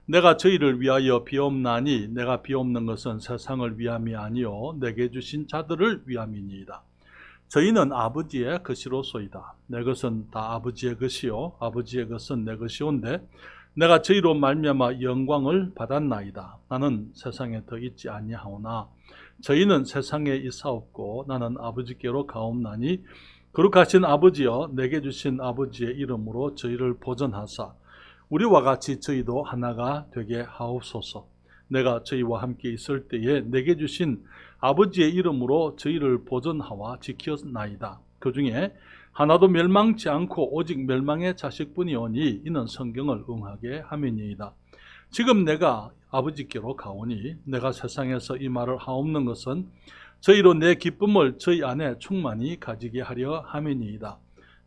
내가 저희를 위하여 비옵나니 내가 비옵는 것은 세상을 위함이 아니요 내게 주신 자들을 위함이니이다. 저희는 아버지의 것이로소이다. 내 것은 다 아버지의 것이요 아버지의 것은 내 것이온데 내가 저희로 말미암아 영광을 받았나이다. 나는 세상에 더 있지 아니하오나 저희는 세상에 있사옵고 나는 아버지께로 가옵나니 거룩하신 아버지여 내게 주신 아버지의 이름으로 저희를 보전하사 우리와 같이 저희도 하나가 되게 하옵소서. 내가 저희와 함께 있을 때에 내게 주신 아버지의 이름으로 저희를 보전하와 지켰나이다. 그 중에 하나도 멸망치 않고 오직 멸망의 자식뿐이오니 이는 성경을 응하게 함이니이다. 지금 내가 아버지께로 가오니 내가 세상에서 이 말을 하옵는 것은 저희로 내 기쁨을 저희 안에 충만히 가지게 하려 함이니이다.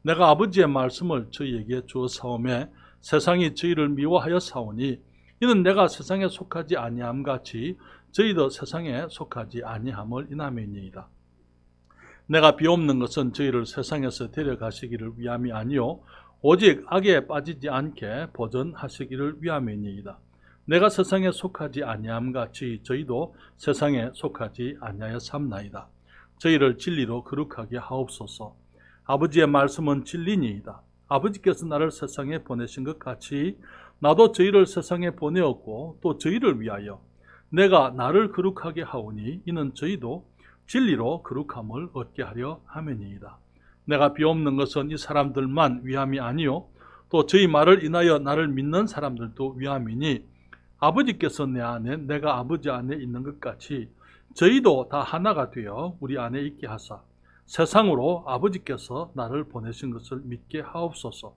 내가 아버지의 말씀을 저희에게 주었사오매 세상이 저희를 미워하여 사오니 이는 내가 세상에 속하지 아니함 같이 저희도 세상에 속하지 아니함을 인함이니이다. 내가 비옵는 것은 저희를 세상에서 데려가시기를 위함이 아니요 오직 악에 빠지지 않게 보전하시기를 위함이니이다. 내가 세상에 속하지 아니함 같이 저희도 세상에 속하지 아니하여 삼나이다. 저희를 진리로 거룩하게 하옵소서. 아버지의 말씀은 진리니이다. 아버지께서 나를 세상에 보내신 것 같이 나도 저희를 세상에 보내었고 또 저희를 위하여 내가 나를 거룩하게 하오니 이는 저희도 진리로 거룩함을 얻게 하려 함이니이다. 내가 비옵는 것은 이 사람들만 위함이 아니요 또 저희 말을 인하여 나를 믿는 사람들도 위함이니 아버지께서 내 안에 내가 아버지 안에 있는 것 같이 저희도 다 하나가 되어 우리 안에 있게 하사 세상으로 아버지께서 나를 보내신 것을 믿게 하옵소서.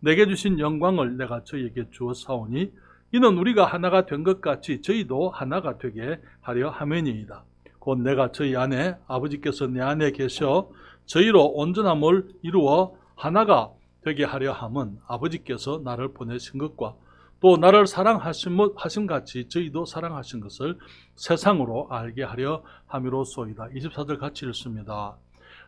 내게 주신 영광을 내가 저희에게 주었사오니 이는 우리가 하나가 된 것 같이 저희도 하나가 되게 하려 함이니이다. 곧 내가 저희 안에 아버지께서 내 안에 계셔 저희로 온전함을 이루어 하나가 되게 하려 함은 아버지께서 나를 보내신 것과 또 나를 사랑하신 같이 저희도 사랑하신 것을 세상으로 알게 하려 함이로소이다. 24절 같이 읽습니다.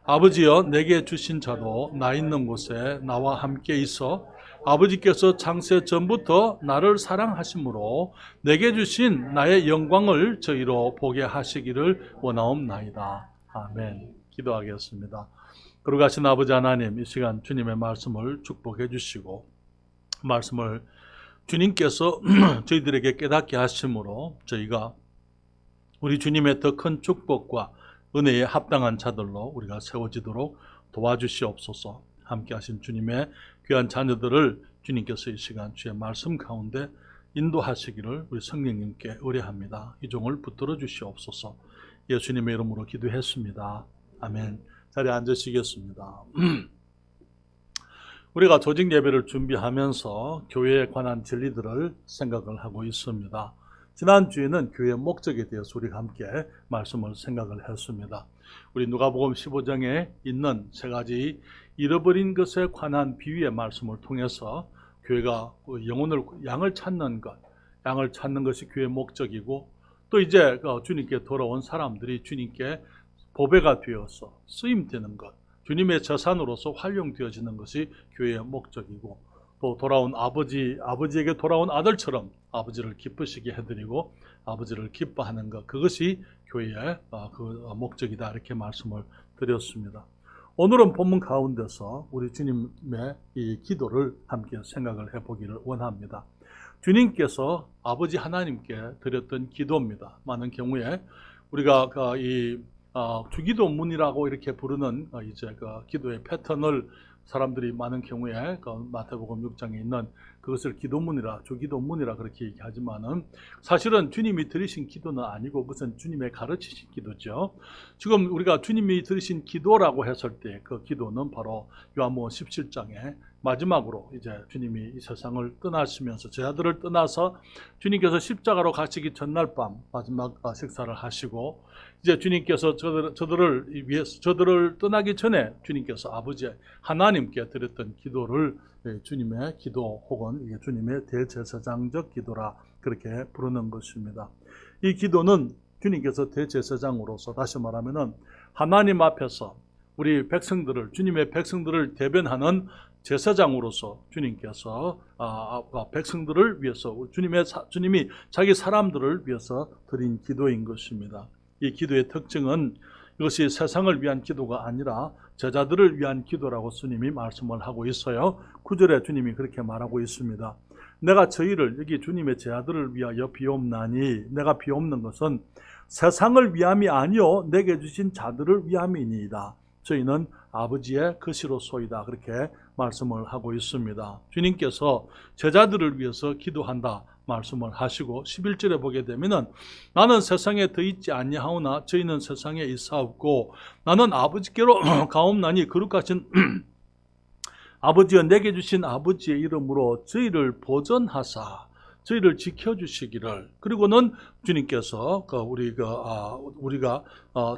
아버지여 내게 주신 자도 나 있는 곳에 나와 함께 있어 아버지께서 창세 전부터 나를 사랑하심으로 내게 주신 나의 영광을 저희로 보게 하시기를 원하옵나이다. 아멘. 기도하겠습니다. 거룩하신 아버지 하나님, 이 시간 주님의 말씀을 축복해 주시고 말씀을 주님께서 저희들에게 깨닫게 하심으로 저희가 우리 주님의 더 큰 축복과 은혜에 합당한 자들로 우리가 세워지도록 도와주시옵소서. 함께 하신 주님의 귀한 자녀들을 주님께서 이 시간 주의 말씀 가운데 인도하시기를 우리 성령님께 의뢰합니다. 이 종을 붙들어 주시옵소서. 예수님의 이름으로 기도했습니다. 아멘. 자리에 앉으시겠습니다. 우리가 조직 예배를 준비하면서 교회에 관한 진리들을 생각을 하고 있습니다. 지난주에는 교회의 목적에 대해서 우리가 함께 말씀을 생각을 했습니다. 우리 누가복음 15장에 있는 세 가지 잃어버린 것에 관한 비유의 말씀을 통해서 교회가 양을 찾는 것이 교회의 목적이고 또 이제 주님께 돌아온 사람들이 주님께 보배가 되어서 쓰임되는 것, 주님의 재산으로서 활용되어지는 것이 교회의 목적이고 또 돌아온 아버지에게 돌아온 아들처럼 아버지를 기쁘시게 해드리고 아버지를 기뻐하는 것, 그것이 교회의 그 목적이다 이렇게 말씀을 드렸습니다. 오늘은 본문 가운데서 우리 주님의 이 기도를 함께 생각을 해보기를 원합니다. 주님께서 아버지 하나님께 드렸던 기도입니다. 많은 경우에 우리가 이 주기도문이라고 이렇게 부르는 이제 그 기도의 패턴을 사람들이 많은 경우에 마태복음 6장에 있는 그것을 주기도문이라 그렇게 얘기하지만은 사실은 주님이 들으신 기도는 아니고 그것은 주님의 가르치신 기도죠. 지금 우리가 주님이 들으신 기도라고 했을 때 그 기도는 바로 요한복음 17장에 마지막으로 이제 주님이 이 세상을 떠나시면서 제자들을 떠나서 주님께서 십자가로 가시기 전날 밤 마지막 식사를 하시고 이제 주님께서 저들을 떠나기 전에 주님께서 아버지 하나님께 드렸던 기도를 주님의 기도 혹은 주님의 대제사장적 기도라 그렇게 부르는 것입니다. 이 기도는 주님께서 대제사장으로서 다시 말하면은 하나님 앞에서 우리 백성들을 주님의 백성들을 대변하는 제사장으로서 주님께서 백성들을 위해서 주님이 자기 사람들을 위해서 드린 기도인 것입니다. 이 기도의 특징은 이것이 세상을 위한 기도가 아니라 제자들을 위한 기도라고 주님이 말씀을 하고 있어요. 9절에 주님이 그렇게 말하고 있습니다. 내가 저희를, 여기 주님의 제자들을 위하여 비옵나니, 내가 비옵는 것은 세상을 위함이 아니요 내게 주신 자들을 위함이니이다. 저희는 아버지의 것이로소이다. 그렇게 말씀을 하고 있습니다. 주님께서 제자들을 위해서 기도한다 말씀을 하시고 11절에 보게 되면은 나는 세상에 더 있지 아니하오나 저희는 세상에 있사옵고 나는 아버지께로 가옵나니 거룩하신 아버지여 내게 주신 아버지의 이름으로 저희를 보전하사 저희를 지켜주시기를, 그리고는 주님께서 우리가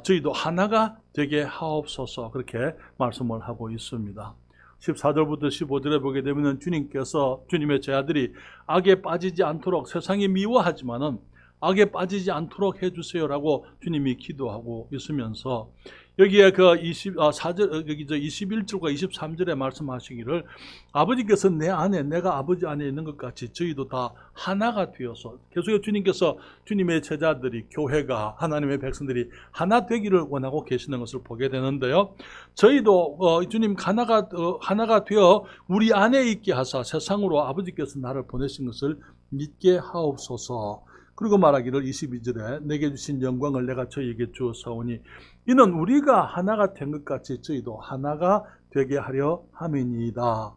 저희도 하나가 되게 하옵소서 그렇게 말씀을 하고 있습니다. 14절부터 15절에 보게 되면 주님께서 주님의 제자들이 악에 빠지지 않도록 세상이 미워하지만은 악에 빠지지 않도록 해주세요라고 주님이 기도하고 있으면서 여기에 21절과 23절에 말씀하시기를 아버지께서 내 안에 내가 아버지 안에 있는 것 같이 저희도 다 하나가 되어서, 계속해서 주님께서 주님의 제자들이, 교회가, 하나님의 백성들이 하나 되기를 원하고 계시는 것을 보게 되는데요. 저희도 주님 하나가 되어 우리 안에 있게 하사 세상으로 아버지께서 나를 보내신 것을 믿게 하옵소서. 그리고 말하기를 22절에 내게 주신 영광을 내가 저희에게 주었사오니 이는 우리가 하나가 된 것 같이 저희도 하나가 되게 하려 함이니이다.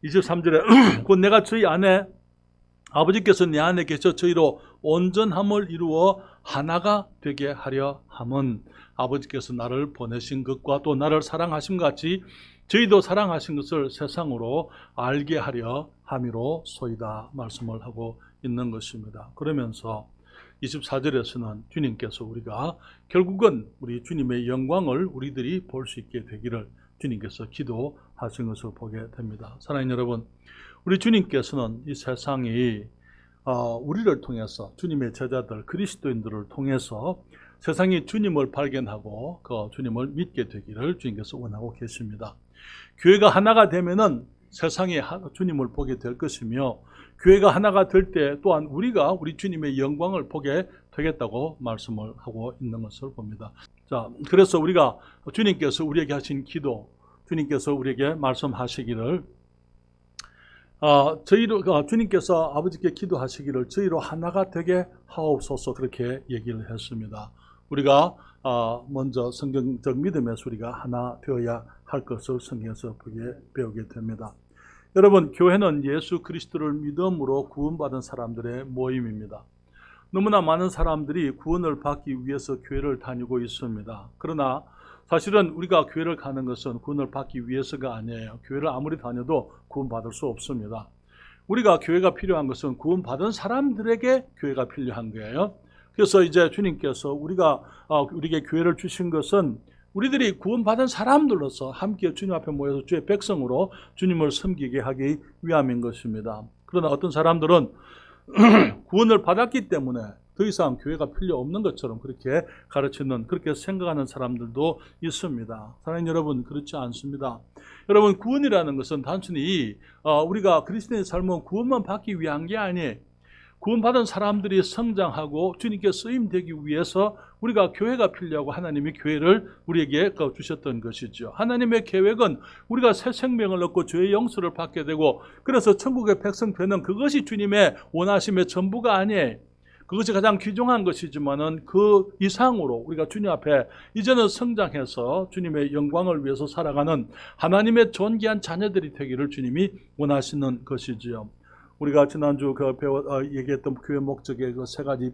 23절에 곧 내가 저희 안에 아버지께서 내 안에 계셔 저희로 온전함을 이루어 하나가 되게 하려 함은 아버지께서 나를 보내신 것과 또 나를 사랑하신 것 같이 저희도 사랑하신 것을 세상으로 알게 하려 함이로소이다 말씀을 하고 있는 것입니다. 그러면서 24절에서는 주님께서 우리가 결국은 우리 주님의 영광을 우리들이 볼 수 있게 되기를 주님께서 기도하신 것을 보게 됩니다. 사랑하는 여러분, 우리 주님께서는 이 세상이 우리를 통해서 주님의 제자들 그리스도인들을 통해서 세상이 주님을 발견하고 그 주님을 믿게 되기를 주님께서 원하고 계십니다. 교회가 하나가 되면은 세상에 주님을 보게 될 것이며 교회가 하나가 될 때 또한 우리가 우리 주님의 영광을 보게 되겠다고 말씀을 하고 있는 것을 봅니다. 자, 그래서 우리가 주님께서 우리에게 하신 기도, 주님께서 우리에게 말씀하시기를 주님께서 아버지께 기도하시기를 저희로 하나가 되게 하옵소서 그렇게 얘기를 했습니다. 우리가 먼저 성경적 믿음에서 우리가 하나 되어야 할 것을 성경에서 배우게 됩니다. 여러분, 교회는 예수 그리스도를 믿음으로 구원받은 사람들의 모임입니다. 너무나 많은 사람들이 구원을 받기 위해서 교회를 다니고 있습니다. 그러나 사실은 우리가 교회를 가는 것은 구원을 받기 위해서가 아니에요. 교회를 아무리 다녀도 구원받을 수 없습니다. 우리가 교회가 필요한 것은 구원받은 사람들에게 교회가 필요한 거예요. 그래서 이제 주님께서 우리에게 교회를 주신 것은 우리들이 구원받은 사람들로서 함께 주님 앞에 모여서 주의 백성으로 주님을 섬기게 하기 위함인 것입니다. 그러나 어떤 사람들은 구원을 받았기 때문에 더 이상 교회가 필요 없는 것처럼 그렇게 가르치는, 그렇게 생각하는 사람들도 있습니다. 사랑하는 여러분, 그렇지 않습니다. 여러분, 구원이라는 것은 단순히 우리가 그리스도인의 삶은 구원만 받기 위한 게 아니에요. 구원받은 사람들이 성장하고 주님께 쓰임되기 위해서 우리가 교회가 필요하고 하나님이 교회를 우리에게 주셨던 것이죠. 하나님의 계획은 우리가 새 생명을 얻고 죄의 용서를 받게 되고 그래서 천국의 백성 되는 그것이 주님의 원하심의 전부가 아니에요. 그것이 가장 귀중한 것이지만은 그 이상으로 우리가 주님 앞에 이제는 성장해서 주님의 영광을 위해서 살아가는 하나님의 존귀한 자녀들이 되기를 주님이 원하시는 것이지요. 우리가 지난주 얘기했던 교회 목적의 그 세 가지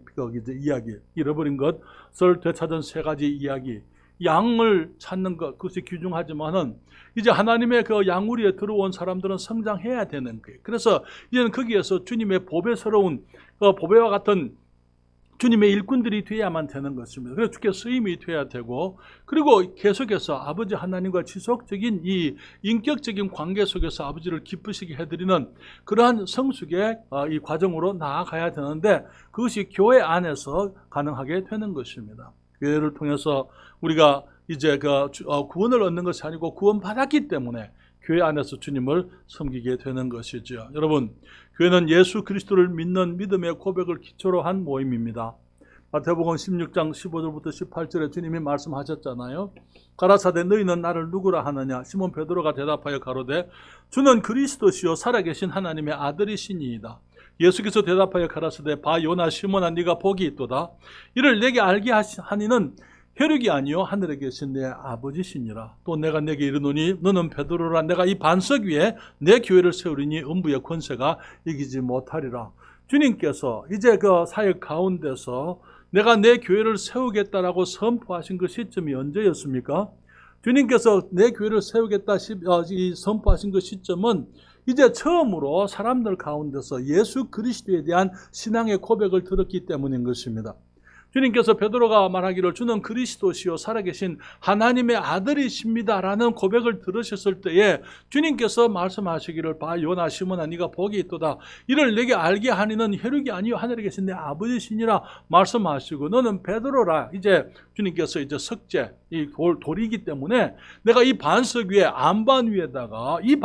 이야기, 잃어버린 것을 되찾은 세 가지 이야기, 양을 찾는 것, 그것이 귀중하지만은 이제 하나님의 그 양우리에 들어온 사람들은 성장해야 되는 거예요. 그래서 이제는 거기에서 주님의 보배스러운 보배와 같은 주님의 일꾼들이 되어야만 되는 것입니다. 그래서 주께 쓰임이 되어야 되고, 그리고 계속해서 아버지 하나님과 지속적인 이 인격적인 관계 속에서 아버지를 기쁘시게 해드리는 그러한 성숙의 이 과정으로 나아가야 되는데 그것이 교회 안에서 가능하게 되는 것입니다. 교회를 통해서 우리가 이제 구원을 얻는 것이 아니고 구원받았기 때문에 교회 안에서 주님을 섬기게 되는 것이죠. 여러분, 교회는 예수 그리스도를 믿는 믿음의 고백을 기초로 한 모임입니다. 마태복음 16장 15절부터 18절에 주님이 말씀하셨잖아요. 가라사대 너희는 나를 누구라 하느냐? 시몬 베드로가 대답하여 가로되 주는 그리스도시요 살아계신 하나님의 아들이시니이다. 예수께서 대답하여 가라사대 바 요나 시몬아 네가 복이 있도다. 이를 내게 알게 하니는 혈육이 아니요 하늘에 계신 내 아버지시니라. 또 내가 내게 이르노니 너는 베드로라. 내가 이 반석 위에 내 교회를 세우리니 음부의 권세가 이기지 못하리라. 주님께서 이제 그 사역 가운데서 내가 내 교회를 세우겠다라고 선포하신 그 시점이 언제였습니까? 주님께서 내 교회를 세우겠다 선포하신 그 시점은 이제 처음으로 사람들 가운데서 예수 그리스도에 대한 신앙의 고백을 들었기 때문인 것입니다. 주님께서 베드로가 말하기를 주는 그리스도시요 살아계신 하나님의 아들이십니다라는 고백을 들으셨을 때에 주님께서 말씀하시기를 바 요나 시몬아 네가 복이 있도다. 이를 내게 알게 하니는 혈육이 아니요 하늘에 계신 내 아버지시니라 말씀하시고 너는 베드로라. 이제 주님께서 이제 석재 이 돌이기 때문에 내가 이 반석 위에 안반 위에다가 이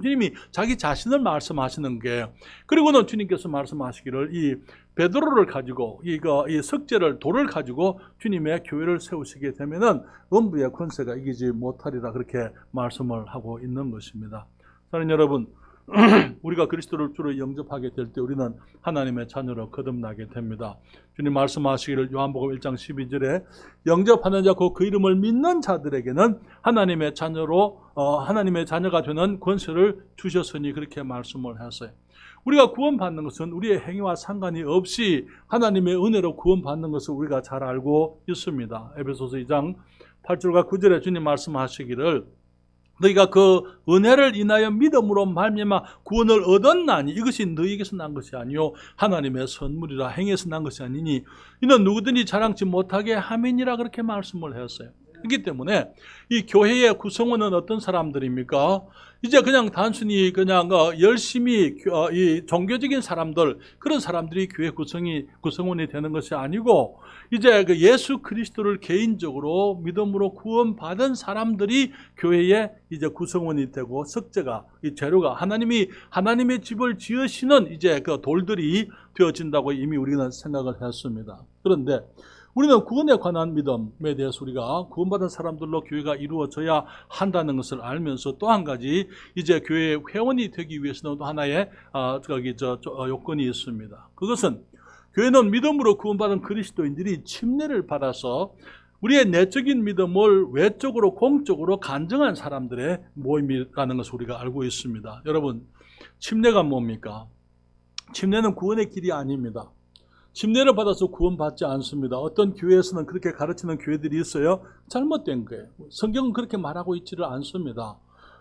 주님이 자기 자신을 말씀하시는 게 그리고는 주님께서 말씀하시기를 이 베드로를 가지고 이 석재를 돌을 가지고 주님의 교회를 세우시게 되면은 음부의 권세가 이기지 못하리라 그렇게 말씀을 하고 있는 것입니다. 사랑하는 여러분, 우리가 그리스도를 주로 영접하게 될 때 우리는 하나님의 자녀로 거듭나게 됩니다. 주님 말씀하시기를 요한복음 1장 12절에 영접하는 자 곧 그 이름을 믿는 자들에게는 하나님의 자녀가 되는 권세를 주셨으니 그렇게 말씀을 했어요. 우리가 구원받는 것은 우리의 행위와 상관이 없이 하나님의 은혜로 구원받는 것을 우리가 잘 알고 있습니다. 에베소서 2장 8절과 9절에 주님 말씀하시기를 너희가 그 은혜를 인하여 믿음으로 말미암아 구원을 얻었나니 이것이 너희에게서 난 것이 아니요 하나님의 선물이라 행해서 난 것이 아니니 이는 누구든지 자랑치 못하게 함이니라 그렇게 말씀을 했어요. 그렇기 때문에 이 교회의 구성원은 어떤 사람들입니까? 이제 그냥 단순히 열심히 이 종교적인 사람들 그런 사람들이 교회 구성원이 되는 것이 아니고 이제 그 예수 그리스도를 개인적으로 믿음으로 구원받은 사람들이 교회의 이제 구성원이 되고 석재가 이 재료가 하나님의 집을 지으시는 이제 그 돌들이 되어진다고 이미 우리는 생각을 했습니다. 그런데 우리는 구원에 관한 믿음에 대해서 우리가 구원받은 사람들로 교회가 이루어져야 한다는 것을 알면서 또 한 가지 이제 교회의 회원이 되기 위해서는 또 하나의 요건이 있습니다. 그것은 교회는 믿음으로 구원받은 그리스도인들이 침례를 받아서 우리의 내적인 믿음을 외적으로 공적으로 간증한 사람들의 모임이라는 것을 우리가 알고 있습니다. 여러분, 침례가 뭡니까? 침례는 구원의 길이 아닙니다. 침례를 받아서 구원받지 않습니다. 어떤 교회에서는 그렇게 가르치는 교회들이 있어요. 잘못된 거예요. 성경은 그렇게 말하고 있지를 않습니다.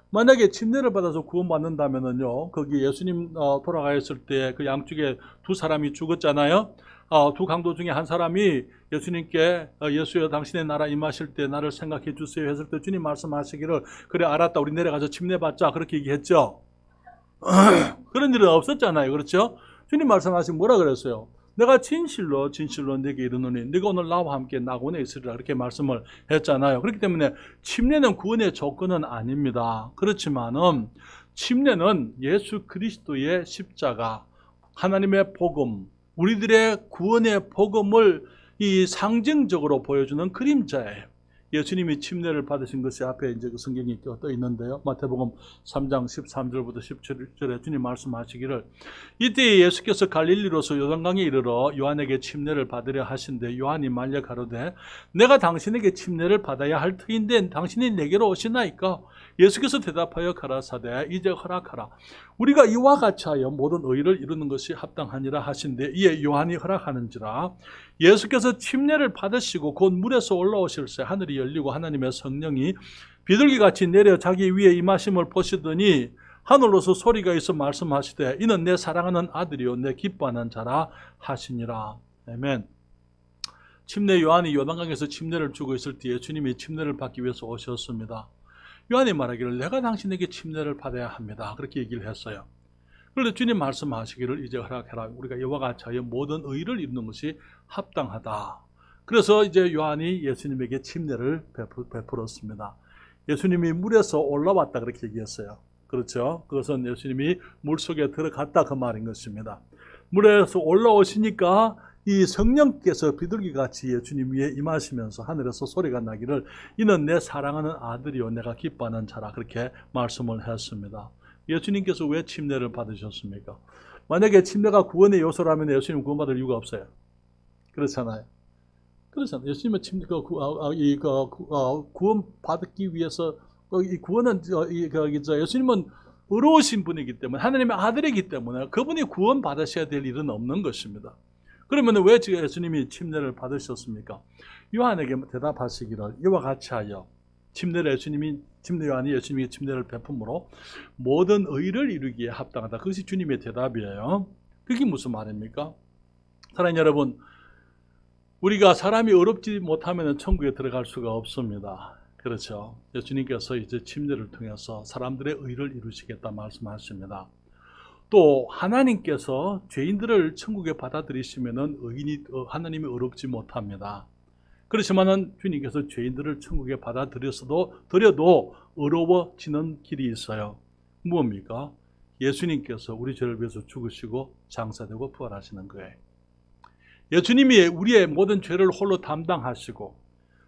만약에 침례를 받아서 구원받는다면요, 거기 예수님 돌아가셨을 때 그 양쪽에 두 사람이 죽었잖아요. 두 강도 중에 한 사람이 예수님께 예수여 당신의 나라 임하실 때 나를 생각해 주세요 했을 때 주님 말씀하시기를 그래 알았다 우리 내려가서 침례 받자 그렇게 얘기했죠. 그런 일은 없었잖아요. 그렇죠? 주님 말씀하시면 뭐라 그랬어요? 내가 진실로 내게 이르노니 네가 오늘 나와 함께 낙원에 있으리라 그렇게 말씀을 했잖아요. 그렇기 때문에 침례는 구원의 조건은 아닙니다. 그렇지만은 침례는 예수 그리스도의 십자가, 하나님의 복음, 우리들의 구원의 복음을 이 상징적으로 보여주는 그림자예요. 예수님이 침례를 받으신 것이 앞에 이제 그 성경이 떠 있는데요. 마태복음 3장 13절부터 17절에 주님 말씀하시기를 이때 예수께서 갈릴리로서 요단강에 이르러 요한에게 침례를 받으려 하신데 요한이 말려 가로되 내가 당신에게 침례를 받아야 할 터인데 당신이 내게로 오시나이까? 예수께서 대답하여 가라사대 이제 허락하라. 우리가 이와 같이 하여 모든 의를 이루는 것이 합당하니라 하신데 이에 요한이 허락하는지라. 예수께서 침례를 받으시고 곧 물에서 올라오실새 하늘이 열리고 하나님의 성령이 비둘기같이 내려 자기 위에 임하심을 보시더니 하늘로서 소리가 있어 말씀하시되 이는 내 사랑하는 아들이요 내 기뻐하는 자라 하시니라. 아멘. 침례 요한이 요단강에서 침례를 주고 있을 때 예수님이 침례를 받기 위해서 오셨습니다. 요한이 말하기를 내가 당신에게 침례를 받아야 합니다. 그렇게 얘기를 했어요. 그런데 주님 말씀하시기를 이제 허락해라. 우리가 이와 같이 하여 모든 의를 이루는 것이 합당하다. 그래서 이제 요한이 예수님에게 침례를 베풀었습니다. 예수님이 물에서 올라왔다 그렇게 얘기했어요. 그렇죠? 그것은 예수님이 물속에 들어갔다 그 말인 것입니다. 물에서 올라오시니까 이 성령께서 비둘기같이 예수님 위에 임하시면서 하늘에서 소리가 나기를 이는 내 사랑하는 아들이요 내가 기뻐하는 자라 그렇게 말씀을 했습니다. 예수님께서 왜 침례를 받으셨습니까? 만약에 침례가 구원의 요소라면 예수님 구원받을 이유가 없어요. 그렇잖아요. 그렇잖아요. 예수님은 구원받기 위해서 이 구원은 예수님은 의로우신 분이기 때문에 하나님의 아들이기 때문에 그분이 구원받으셔야 될 일은 없는 것입니다. 그러면 왜 예수님이 침례를 받으셨습니까? 요한에게 대답하시기를 이와 같이 하여 침례 요한이 예수님에게 침례를 베품으로 모든 의를 이루기에 합당하다. 그것이 주님의 대답이에요. 그게 무슨 말입니까? 사랑하는 여러분, 우리가 사람이 의롭지 못하면 천국에 들어갈 수가 없습니다. 그렇죠? 예수님께서 이제 침례를 통해서 사람들의 의를 이루시겠다 말씀하십니다. 또 하나님께서 죄인들을 천국에 받아들이시면은 하나님이 의롭지 못합니다. 그렇지만은 주님께서 죄인들을 천국에 받아들여도 의로워지는 길이 있어요. 무엇입니까? 예수님께서 우리 죄를 위해서 죽으시고 장사되고 부활하시는 거예요. 예수님이 우리의 모든 죄를 홀로 담당하시고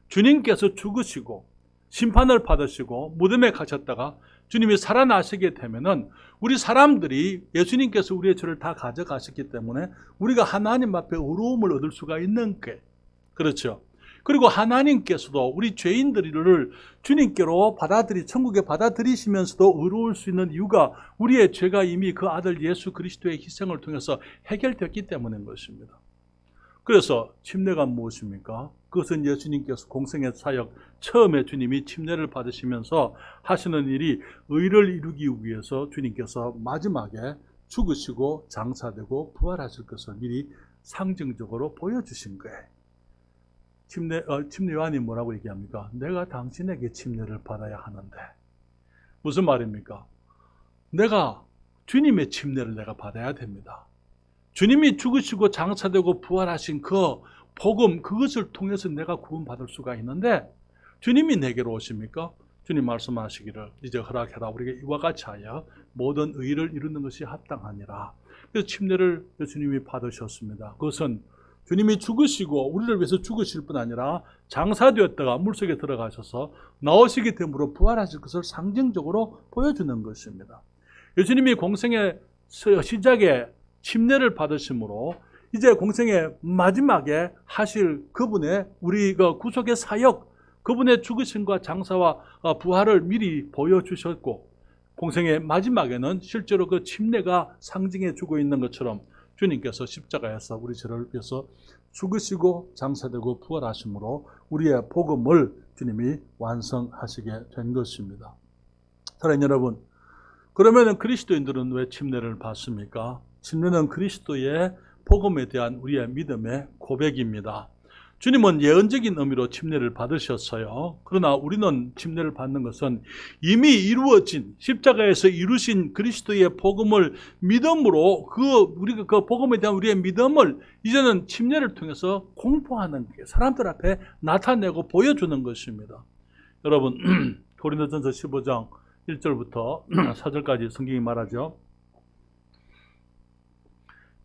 주님께서 죽으시고 심판을 받으시고 무덤에 가셨다가 주님이 살아나시게 되면은 우리 사람들이 예수님께서 우리의 죄를 다 가져가셨기 때문에 우리가 하나님 앞에 의로움을 얻을 수가 있는 게 그렇죠. 그리고 하나님께서도 우리 죄인들을 주님께로 천국에 받아들이시면서도 의로울 수 있는 이유가 우리의 죄가 이미 그 아들 예수 그리스도의 희생을 통해서 해결됐기 때문인 것입니다. 그래서 침례가 무엇입니까? 그것은 예수님께서 공생의 사역 처음에 주님이 침례를 받으시면서 하시는 일이 의를 이루기 위해서 주님께서 마지막에 죽으시고 장사되고 부활하실 것을 미리 상징적으로 보여주신 거예요. 침례 요한이 뭐라고 얘기합니까? 내가 당신에게 침례를 받아야 하는데 무슨 말입니까? 내가 주님의 침례를 내가 받아야 됩니다. 주님이 죽으시고 장사되고 부활하신 그 복음 그것을 통해서 내가 구원받을 수가 있는데 주님이 내게로 오십니까? 주님 말씀하시기를 이제 허락해라 우리가 이와 같이 하여 모든 의를 이루는 것이 합당하니라. 그래서 침례를 주님이 받으셨습니다. 그것은 주님이 죽으시고 우리를 위해서 죽으실 뿐 아니라 장사되었다가 물속에 들어가셔서 나오시기 때문에 부활하실 것을 상징적으로 보여주는 것입니다. 예수님이 공생의 시작에 침례를 받으심으로 이제 공생의 마지막에 하실 그분의 우리 구속의 사역, 그분의 죽으심과 장사와 부활을 미리 보여주셨고 공생의 마지막에는 실제로 그 침례가 상징해 주고 있는 것처럼 주님께서 십자가에서 우리 죄를 위해서 죽으시고 장사되고 부활하심으로 우리의 복음을 주님이 완성하시게 된 것입니다. 사랑하는 여러분, 그러면 그리스도인들은 왜 침례를 받습니까? 침례는 그리스도의 복음에 대한 우리의 믿음의 고백입니다. 주님은 예언적인 의미로 침례를 받으셨어요. 그러나 우리는 침례를 받는 것은 이미 이루어진 십자가에서 이루신 그리스도의 복음을 믿음으로 우리가 그 복음에 대한 우리의 믿음을 이제는 침례를 통해서 공포하는 게 사람들 앞에 나타내고 보여주는 것입니다. 여러분 고린도전서 15장 1절부터 4절까지 성경이 말하죠.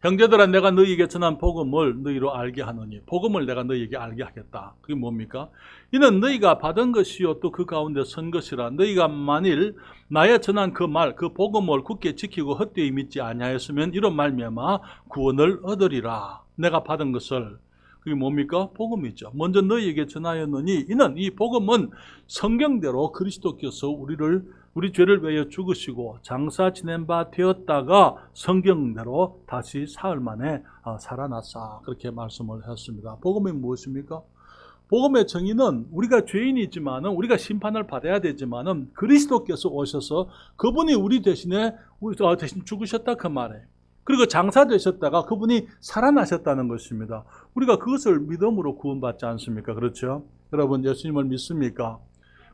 형제들아 내가 너희에게 전한 복음을 너희로 알게 하노니 복음을 내가 너희에게 알게 하겠다. 그게 뭡니까? 이는 너희가 받은 것이요 또 그 가운데 선 것이라. 너희가 만일 나의 전한 그 말 그 복음을 굳게 지키고 헛되이 믿지 아니하였으면 이런 말미암아 구원을 얻으리라. 내가 받은 것을 그게 뭡니까? 복음이죠. 먼저 너희에게 전하였느니 이는 이 복음은 성경대로 그리스도께서 우리 죄를 위하여 죽으시고 장사 지낸 바 되었다가 성경대로 다시 사흘 만에 살아났사. 그렇게 말씀을 했습니다. 복음이 무엇입니까? 복음의 정의는 우리가 죄인이지만은 우리가 심판을 받아야 되지만은 그리스도께서 오셔서 그분이 우리 대신 죽으셨다 그 말이에요. 그리고 장사되셨다가 그분이 살아나셨다는 것입니다. 우리가 그것을 믿음으로 구원받지 않습니까? 그렇죠? 여러분 예수님을 믿습니까?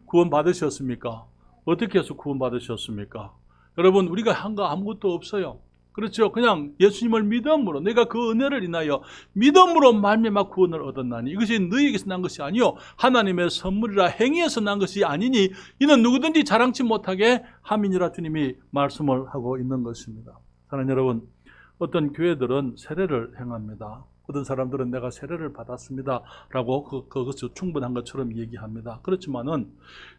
구원받으셨습니까? 어떻게 해서 구원받으셨습니까? 여러분 우리가 한 거 아무것도 없어요. 그렇죠. 그냥 예수님을 믿음으로 내가 그 은혜를 인하여 믿음으로 말미암아 구원을 얻었나니 이것이 너희에게서 난 것이 아니요 하나님의 선물이라 행위에서 난 것이 아니니 이는 누구든지 자랑치 못하게 함이니라 주님이 말씀을 하고 있는 것입니다. 사랑하는 여러분, 어떤 교회들은 세례를 행합니다. 어떤 사람들은 내가 세례를 받았습니다 라고 그것이 충분한 것처럼 얘기합니다. 그렇지만은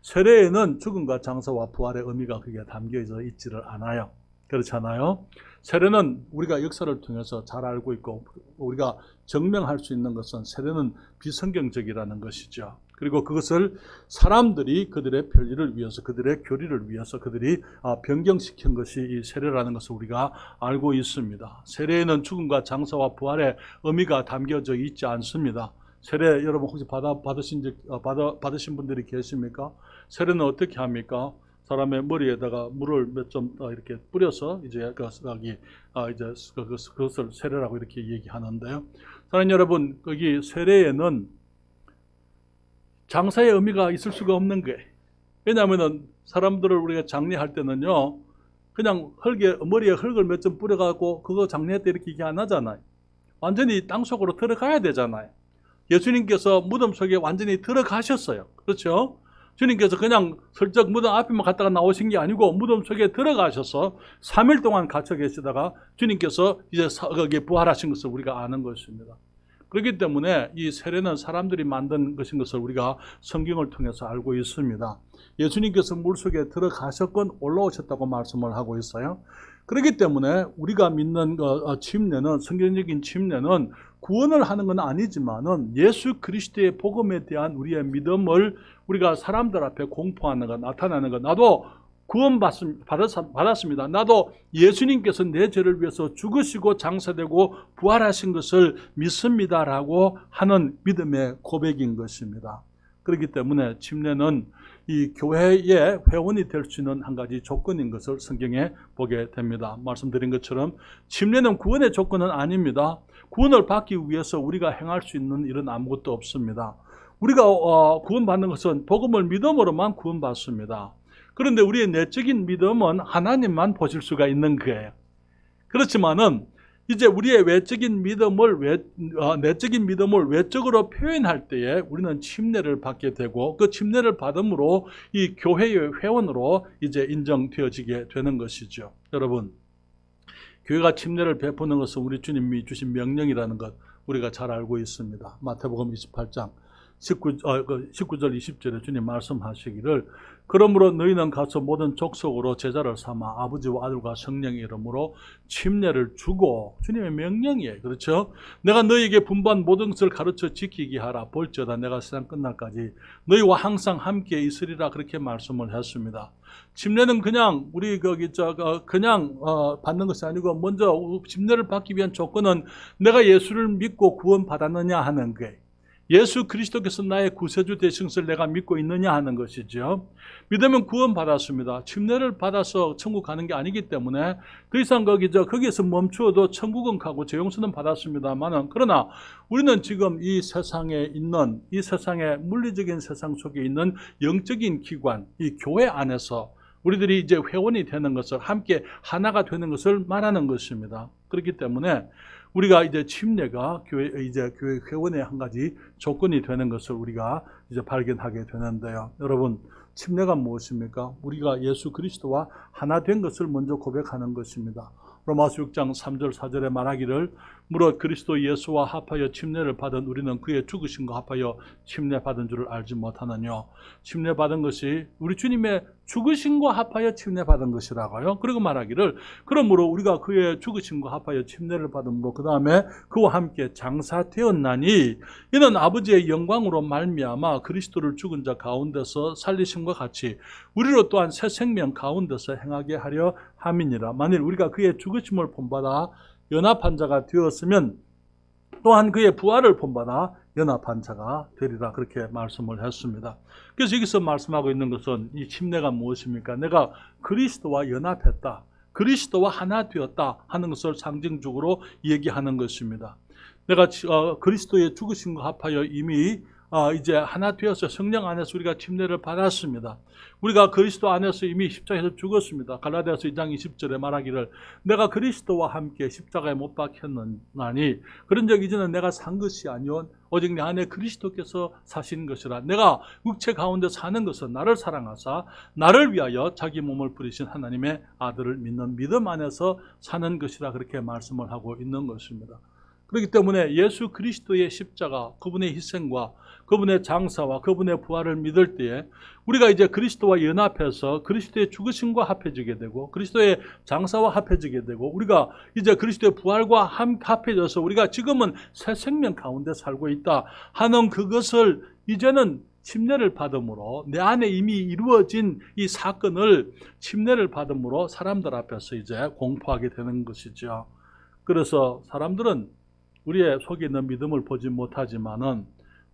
세례에는 죽음과 장사와 부활의 의미가 그게 담겨져 있지를 않아요. 그렇지 않아요? 세례는 우리가 역사를 통해서 잘 알고 있고 우리가 증명할 수 있는 것은 세례는 비성경적이라는 것이죠. 그리고 그것을 사람들이 그들의 편리를 위해서 그들의 교리를 위해서 그들이 변경시킨 것이 이 세례라는 것을 우리가 알고 있습니다. 세례에는 죽음과 장사와 부활의 의미가 담겨져 있지 않습니다. 세례 여러분 혹시 받으신 분들이 계십니까? 세례는 어떻게 합니까? 사람의 머리에다가 물을 몇 점 이렇게 뿌려서 이제 그것을 세례라고 이렇게 얘기하는데요. 사랑하는 여러분, 거기 세례에는 장사의 의미가 있을 수가 없는 거예요. 왜냐하면은 사람들을 우리가 장례할 때는요, 그냥 머리에 흙을 몇 점 뿌려갖고 그거 장례 때 이렇게 얘기 안 하잖아요. 완전히 땅 속으로 들어가야 되잖아요. 예수님께서 무덤 속에 완전히 들어가셨어요. 그렇죠? 주님께서 그냥 슬쩍 무덤 앞에만 갔다가 나오신 게 아니고 무덤 속에 들어가셔서 3일 동안 갇혀 계시다가 주님께서 이제 거기에 부활하신 것을 우리가 아는 것입니다. 그렇기 때문에 이 세례는 사람들이 만든 것인 것을 우리가 성경을 통해서 알고 있습니다. 예수님께서 물속에 들어가셨건 올라오셨다고 말씀을 하고 있어요. 그렇기 때문에 우리가 믿는 침례는, 성경적인 침례는 구원을 하는 건 아니지만은 예수 그리스도의 복음에 대한 우리의 믿음을 우리가 사람들 앞에 공포하는 것, 나타나는 것. 나도 구원 받았습니다. 나도 예수님께서 내 죄를 위해서 죽으시고 장사되고 부활하신 것을 믿습니다라고 하는 믿음의 고백인 것입니다. 그렇기 때문에 침례는 이 교회의 회원이 될 수 있는 한 가지 조건인 것을 성경에 보게 됩니다. 말씀드린 것처럼 침례는 구원의 조건은 아닙니다. 구원을 받기 위해서 우리가 행할 수 있는 일은 아무것도 없습니다. 우리가 구원받는 것은 복음을 믿음으로만 구원받습니다. 그런데 우리의 내적인 믿음은 하나님만 보실 수가 있는 거예요. 그렇지만은 이제 우리의 내적인 믿음을 외적으로 표현할 때에 우리는 침례를 받게 되고 그 침례를 받음으로 이 교회의 회원으로 이제 인정되어지게 되는 것이죠. 여러분, 교회가 침례를 베푸는 것은 우리 주님이 주신 명령이라는 것 우리가 잘 알고 있습니다. 마태복음 28장 19절 20절에 주님 말씀하시기를 그러므로 너희는 가서 모든 족속으로 제자를 삼아 아버지와 아들과 성령의 이름으로 침례를 주고, 주님의 명령이에요. 그렇죠? 내가 너희에게 분부한 모든 것을 가르쳐 지키게 하라. 볼지어다 내가 세상 끝날까지 너희와 항상 함께 있으리라. 그렇게 말씀을 했습니다. 침례는 그냥 그냥 받는 것이 아니고 먼저 침례를 받기 위한 조건은 내가 예수를 믿고 구원받았느냐 하는 거예요. 예수 그리스도께서 나의 구세주 되신 것을 내가 믿고 있느냐 하는 것이죠. 믿으면 구원받았습니다. 침례를 받아서 천국 가는 게 아니기 때문에 더 이상 거기에서 멈추어도 천국은 가고 죄용서는 받았습니다만은, 그러나 우리는 지금 이 세상에 있는, 이 세상의 물리적인 세상 속에 있는 영적인 기관, 이 교회 안에서 우리들이 이제 회원이 되는 것을, 함께 하나가 되는 것을 말하는 것입니다. 그렇기 때문에 우리가 이제 침례가 교회 회원의 한 가지 조건이 되는 것을 우리가 이제 발견하게 되는데요. 여러분, 침례가 무엇입니까? 우리가 예수 그리스도와 하나 된 것을 먼저 고백하는 것입니다. 로마서 6장 3절 4절에 말하기를 무릇 그리스도 예수와 합하여 침례를 받은 우리는 그의 죽으심과 합하여 침례받은 줄을 알지 못하느냐. 침례받은 것이 우리 주님의 죽으심과 합하여 침례받은 것이라고요. 그리고 말하기를 그러므로 우리가 그의 죽으심과 합하여 침례를 받음으로 그 다음에 그와 함께 장사되었나니 이는 아버지의 영광으로 말미암아 그리스도를 죽은 자 가운데서 살리심과 같이 우리로 또한 새 생명 가운데서 행하게 하려 함이니라. 만일 우리가 그의 죽으심을 본받아 연합한 자가 되었으면 또한 그의 부활을 본받아 연합한 자가 되리라. 그렇게 말씀을 했습니다. 그래서 여기서 말씀하고 있는 것은 이 침례가 무엇입니까? 내가 그리스도와 연합했다, 그리스도와 하나 되었다 하는 것을 상징적으로 얘기하는 것입니다. 내가 그리스도의 죽으심과 합하여 이미 이제 하나 되어서 성령 안에서 우리가 침례를 받았습니다. 우리가 그리스도 안에서 이미 십자가에서 죽었습니다. 갈라디아서 2장 20절에 말하기를 내가 그리스도와 함께 십자가에 못 박혔나니 그런 적 이제는 내가 산 것이 아니오 오직 내 안에 그리스도께서 사신 것이라. 내가 육체 가운데 사는 것은 나를 사랑하사 나를 위하여 자기 몸을 부리신 하나님의 아들을 믿는 믿음 안에서 사는 것이라 그렇게 말씀을 하고 있는 것입니다. 그렇기 때문에 예수 그리스도의 십자가, 그분의 희생과 그분의 장사와 그분의 부활을 믿을 때에 우리가 이제 그리스도와 연합해서 그리스도의 죽으심과 합해지게 되고 그리스도의 장사와 합해지게 되고 우리가 이제 그리스도의 부활과 합해져서 우리가 지금은 새 생명 가운데 살고 있다 하는 그것을 이제는 침례를 받음으로 내 안에 이미 이루어진 이 사건을 침례를 받음으로 사람들 앞에서 이제 공포하게 되는 것이죠. 그래서 사람들은 우리의 속에 있는 믿음을 보지 못하지만은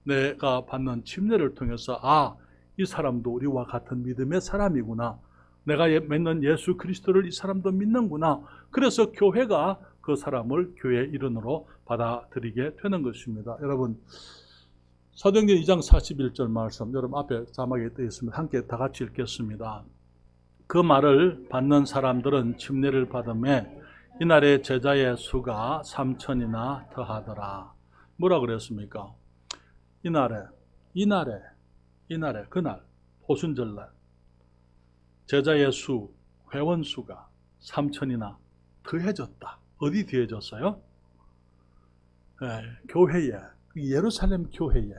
내가 받는 침례를 통해서 이 사람도 우리와 같은 믿음의 사람이구나. 내가 믿는 예수 그리스도를 이 사람도 믿는구나. 그래서 교회가 그 사람을 교회의 일원으로 받아들이게 되는 것입니다. 여러분, 사도행전 2장 41절 말씀 여러분 앞에 자막에 떠 있습니다. 함께 다 같이 읽겠습니다. 그 말을 받는 사람들은 침례를 받음에 이날에 제자의 수가 3,000이나 더하더라. 뭐라 그랬습니까? 이날에 그날 오순절날 제자의 수, 회원 수가 3,000이나 더해졌다. 어디 더해졌어요? 교회에, 예루살렘 교회에.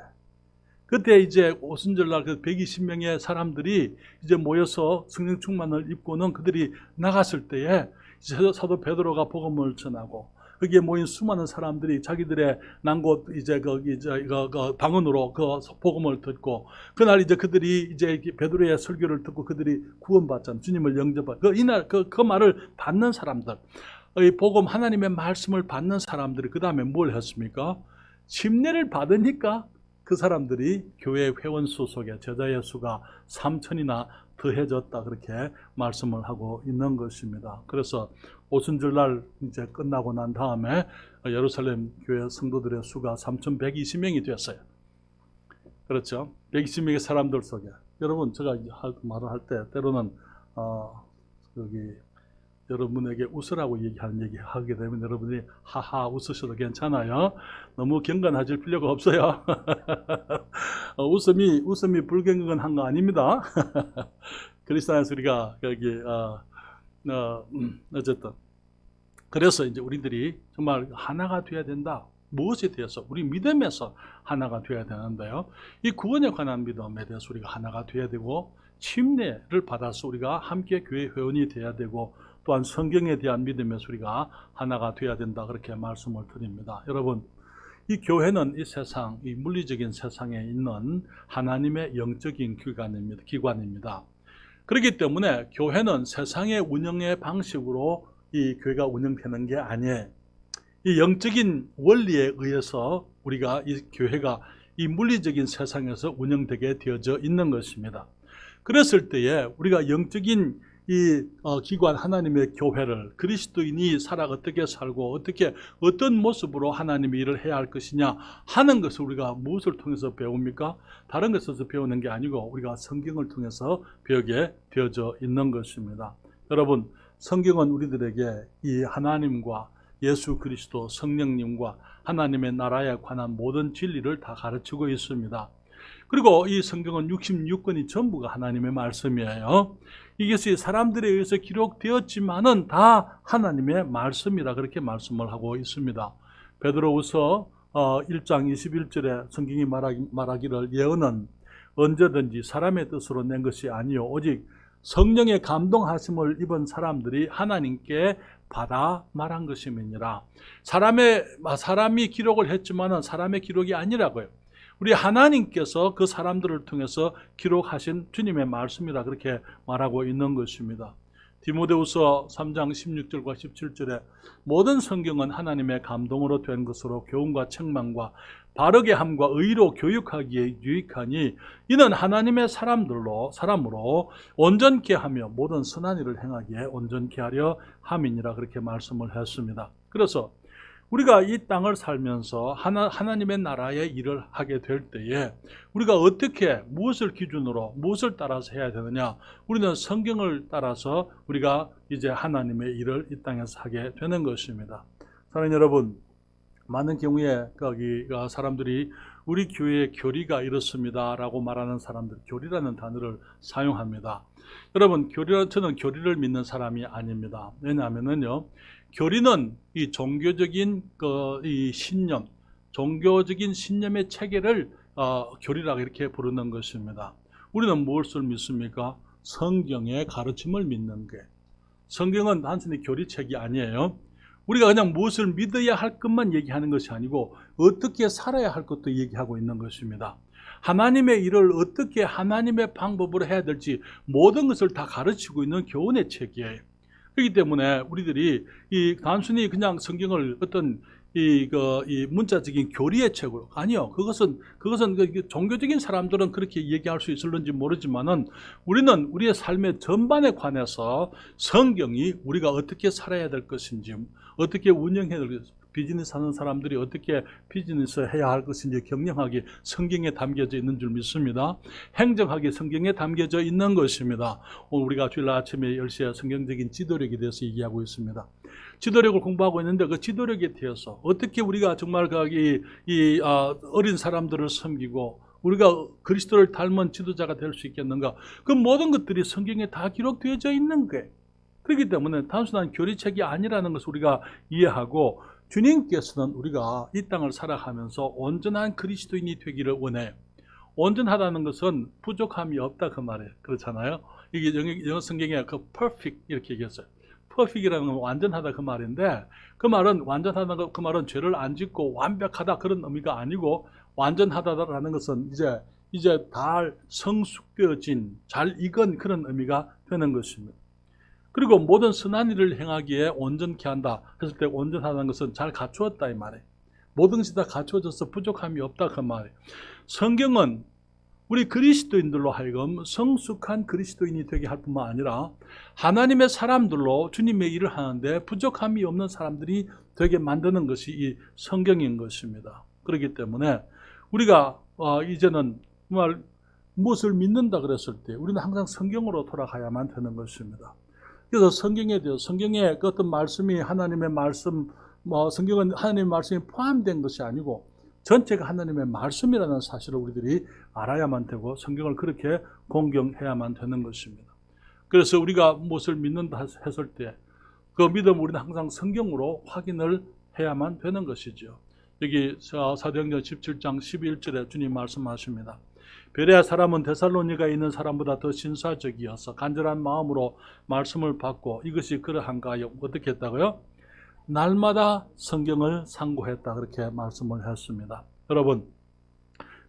그때 이제 오순절날 그 120명의 사람들이 이제 모여서 성령 충만을 입고는 그들이 나갔을 때에 사도 베드로가 복음을 전하고 거기에 모인 수많은 사람들이 자기들의 난 곳 이제 거기 그 방언으로 그 복음을 듣고 그날 이제 그들이 이제 베드로의 설교를 듣고 그들이 구원받잖아요. 주님을 영접한 이날 그 말을 받는 사람들, 이 복음 하나님의 말씀을 받는 사람들이 그 다음에 뭘 했습니까? 침례를 받으니까 그 사람들이 교회 회원수 속에 제자의 수가 3,000이나 더해졌다 그렇게 말씀을 하고 있는 것입니다. 그래서 오순절날 이제 끝나고 난 다음에 예루살렘 교회 성도들의 수가 3,120명이 됐어요. 그렇죠? 120명의 사람들 속에 여러분 제가 말을 할 때 때로는 여기 여러분에게 웃으라고 얘기 하게 되면 여러분이 하하 웃으셔도 괜찮아요. 너무 경건하실 필요가 없어요. 웃음이 불경건한 거 아닙니다. 그리스도 안에서 우리가 여기 어쨌든 그래서 이제 우리들이 정말 하나가 되어야 된다. 무엇에 대해서? 우리 믿음에서 하나가 되어야 되는데요. 이 구원에 관한 믿음에 대해서 우리가 하나가 되어야 되고 침례를 받아서 우리가 함께 교회 회원이 되어야 되고 또한 성경에 대한 믿음에서 우리가 하나가 되어야 된다 그렇게 말씀을 드립니다. 여러분, 이 교회는 이 세상, 이 물리적인 세상에 있는 하나님의 영적인 기관입니다. 그렇기 때문에 교회는 세상의 운영의 방식으로 이 교회가 운영되는 게 아니에요. 이 영적인 원리에 의해서 우리가 이 교회가 이 물리적인 세상에서 운영되게 되어져 있는 것입니다. 그랬을 때에 우리가 영적인 이 기관 하나님의 교회를 그리스도인이 살아 어떻게 살고 어떤 모습으로 하나님의 일을 해야 할 것이냐 하는 것을 우리가 무엇을 통해서 배웁니까? 다른 것에서 배우는 게 아니고 우리가 성경을 통해서 배우게 되어져 있는 것입니다. 여러분, 성경은 우리들에게 이 하나님과 예수 그리스도 성령님과 하나님의 나라에 관한 모든 진리를 다 가르치고 있습니다. 그리고 이 성경은 66권이 전부가 하나님의 말씀이에요. 이것이 사람들에 의해서 기록되었지만은 다 하나님의 말씀이라 그렇게 말씀을 하고 있습니다. 베드로후서 1장 21절에 성경이 말하기를 예언은 언제든지 사람의 뜻으로 낸 것이 아니요 오직 성령의 감동하심을 입은 사람들이 하나님께 받아 말한 것임이니라. 사람이 기록을 했지만은 사람의 기록이 아니라고요. 우리 하나님께서 그 사람들을 통해서 기록하신 주님의 말씀이라 그렇게 말하고 있는 것입니다. 디모데후서 3장 16절과 17절에 모든 성경은 하나님의 감동으로 된 것으로 교훈과 책망과 바르게 함과 의로 교육하기에 유익하니 이는 하나님의 사람으로 온전케 하며 모든 선한 일을 행하기에 온전케 하려 함이니라 그렇게 말씀을 했습니다. 그래서 우리가 이 땅을 살면서 하나님의 나라의 일을 하게 될 때에 우리가 어떻게, 무엇을 기준으로, 무엇을 따라서 해야 되느냐? 우리는 성경을 따라서 우리가 이제 하나님의 일을 이 땅에서 하게 되는 것입니다. 사랑하는 여러분, 많은 경우에 거기가 사람들이 우리 교회의 교리가 이렇습니다 라고 말하는 사람들, 교리라는 단어를 사용합니다. 여러분, 저는 교리를 믿는 사람이 아닙니다. 왜냐하면요, 교리는 이 종교적인 이 신념, 종교적인 신념의 체계를 교리라고 이렇게 부르는 것입니다. 우리는 무엇을 믿습니까? 성경의 가르침을 믿는 게. 성경은 단순히 교리책이 아니에요. 우리가 그냥 무엇을 믿어야 할 것만 얘기하는 것이 아니고 어떻게 살아야 할 것도 얘기하고 있는 것입니다. 하나님의 일을 어떻게 하나님의 방법으로 해야 될지 모든 것을 다 가르치고 있는 교훈의 책이에요. 그렇기 때문에 우리들이 이 단순히 그냥 성경을 어떤 이 문자적인 교리의 책으로, 아니요, 그것은 종교적인 사람들은 그렇게 얘기할 수 있을는지 모르지만은 우리는 우리의 삶의 전반에 관해서 성경이 우리가 어떻게 살아야 될 것인지, 어떻게 운영해야 될 것인지, 비즈니스 하는 사람들이 어떻게 비즈니스 해야 할 것인지 경영하게 성경에 담겨져 있는 줄 믿습니다. 행정하게 성경에 담겨져 있는 것입니다. 오늘 우리가 주일 아침에 10시에 성경적인 지도력에 대해서 얘기하고 있습니다. 지도력을 공부하고 있는데 그 지도력에 대해서 어떻게 우리가 정말 어린 사람들을 섬기고 우리가 그리스도를 닮은 지도자가 될 수 있겠는가? 그 모든 것들이 성경에 다 기록되어져 있는 거예요. 그렇기 때문에 단순한 교리책이 아니라는 것을 우리가 이해하고, 주님께서는 우리가 이 땅을 살아가면서 온전한 그리스도인이 되기를 원해요. 온전하다는 것은 부족함이 없다 그 말이에요. 그렇잖아요. 이게 영어 성경에 그 perfect 이렇게 얘기했어요. perfect이라는 건 완전하다 그 말인데, 그 말은 완전하다는 그 말은 죄를 안 짓고 완벽하다 그런 의미가 아니고, 완전하다라는 것은 이제 다 성숙되어진, 잘 익은 그런 의미가 되는 것입니다. 그리고 모든 선한 일을 행하기에 온전케 한다 했을 때 온전하다는 것은 잘 갖추었다 이 말이에요. 모든 것이 다 갖추어져서 부족함이 없다 그 말이에요. 성경은 우리 그리스도인들로 하여금 성숙한 그리스도인이 되게 할 뿐만 아니라 하나님의 사람들로 주님의 일을 하는데 부족함이 없는 사람들이 되게 만드는 것이 이 성경인 것입니다. 그렇기 때문에 우리가 이제는 정말 무엇을 믿는다 그랬을 때 우리는 항상 성경으로 돌아가야만 되는 것입니다. 그래서 성경에 대해서, 성경에 그 어떤 말씀이 하나님의 말씀, 성경은 하나님의 말씀이 포함된 것이 아니고 전체가 하나님의 말씀이라는 사실을 우리들이 알아야만 되고 성경을 그렇게 공경해야만 되는 것입니다. 그래서 우리가 무엇을 믿는다 했을 때 그 믿음을 우리는 항상 성경으로 확인을 해야만 되는 것이죠. 여기 사도행전 17장 11절에 주님 말씀하십니다. 베레아 사람은 데살로니가에 있는 사람보다 더 신사적이어서 간절한 마음으로 말씀을 받고, 이것이 그러한가 하여 어떻게 했다고요? 날마다 성경을 상고했다 그렇게 말씀을 했습니다. 여러분,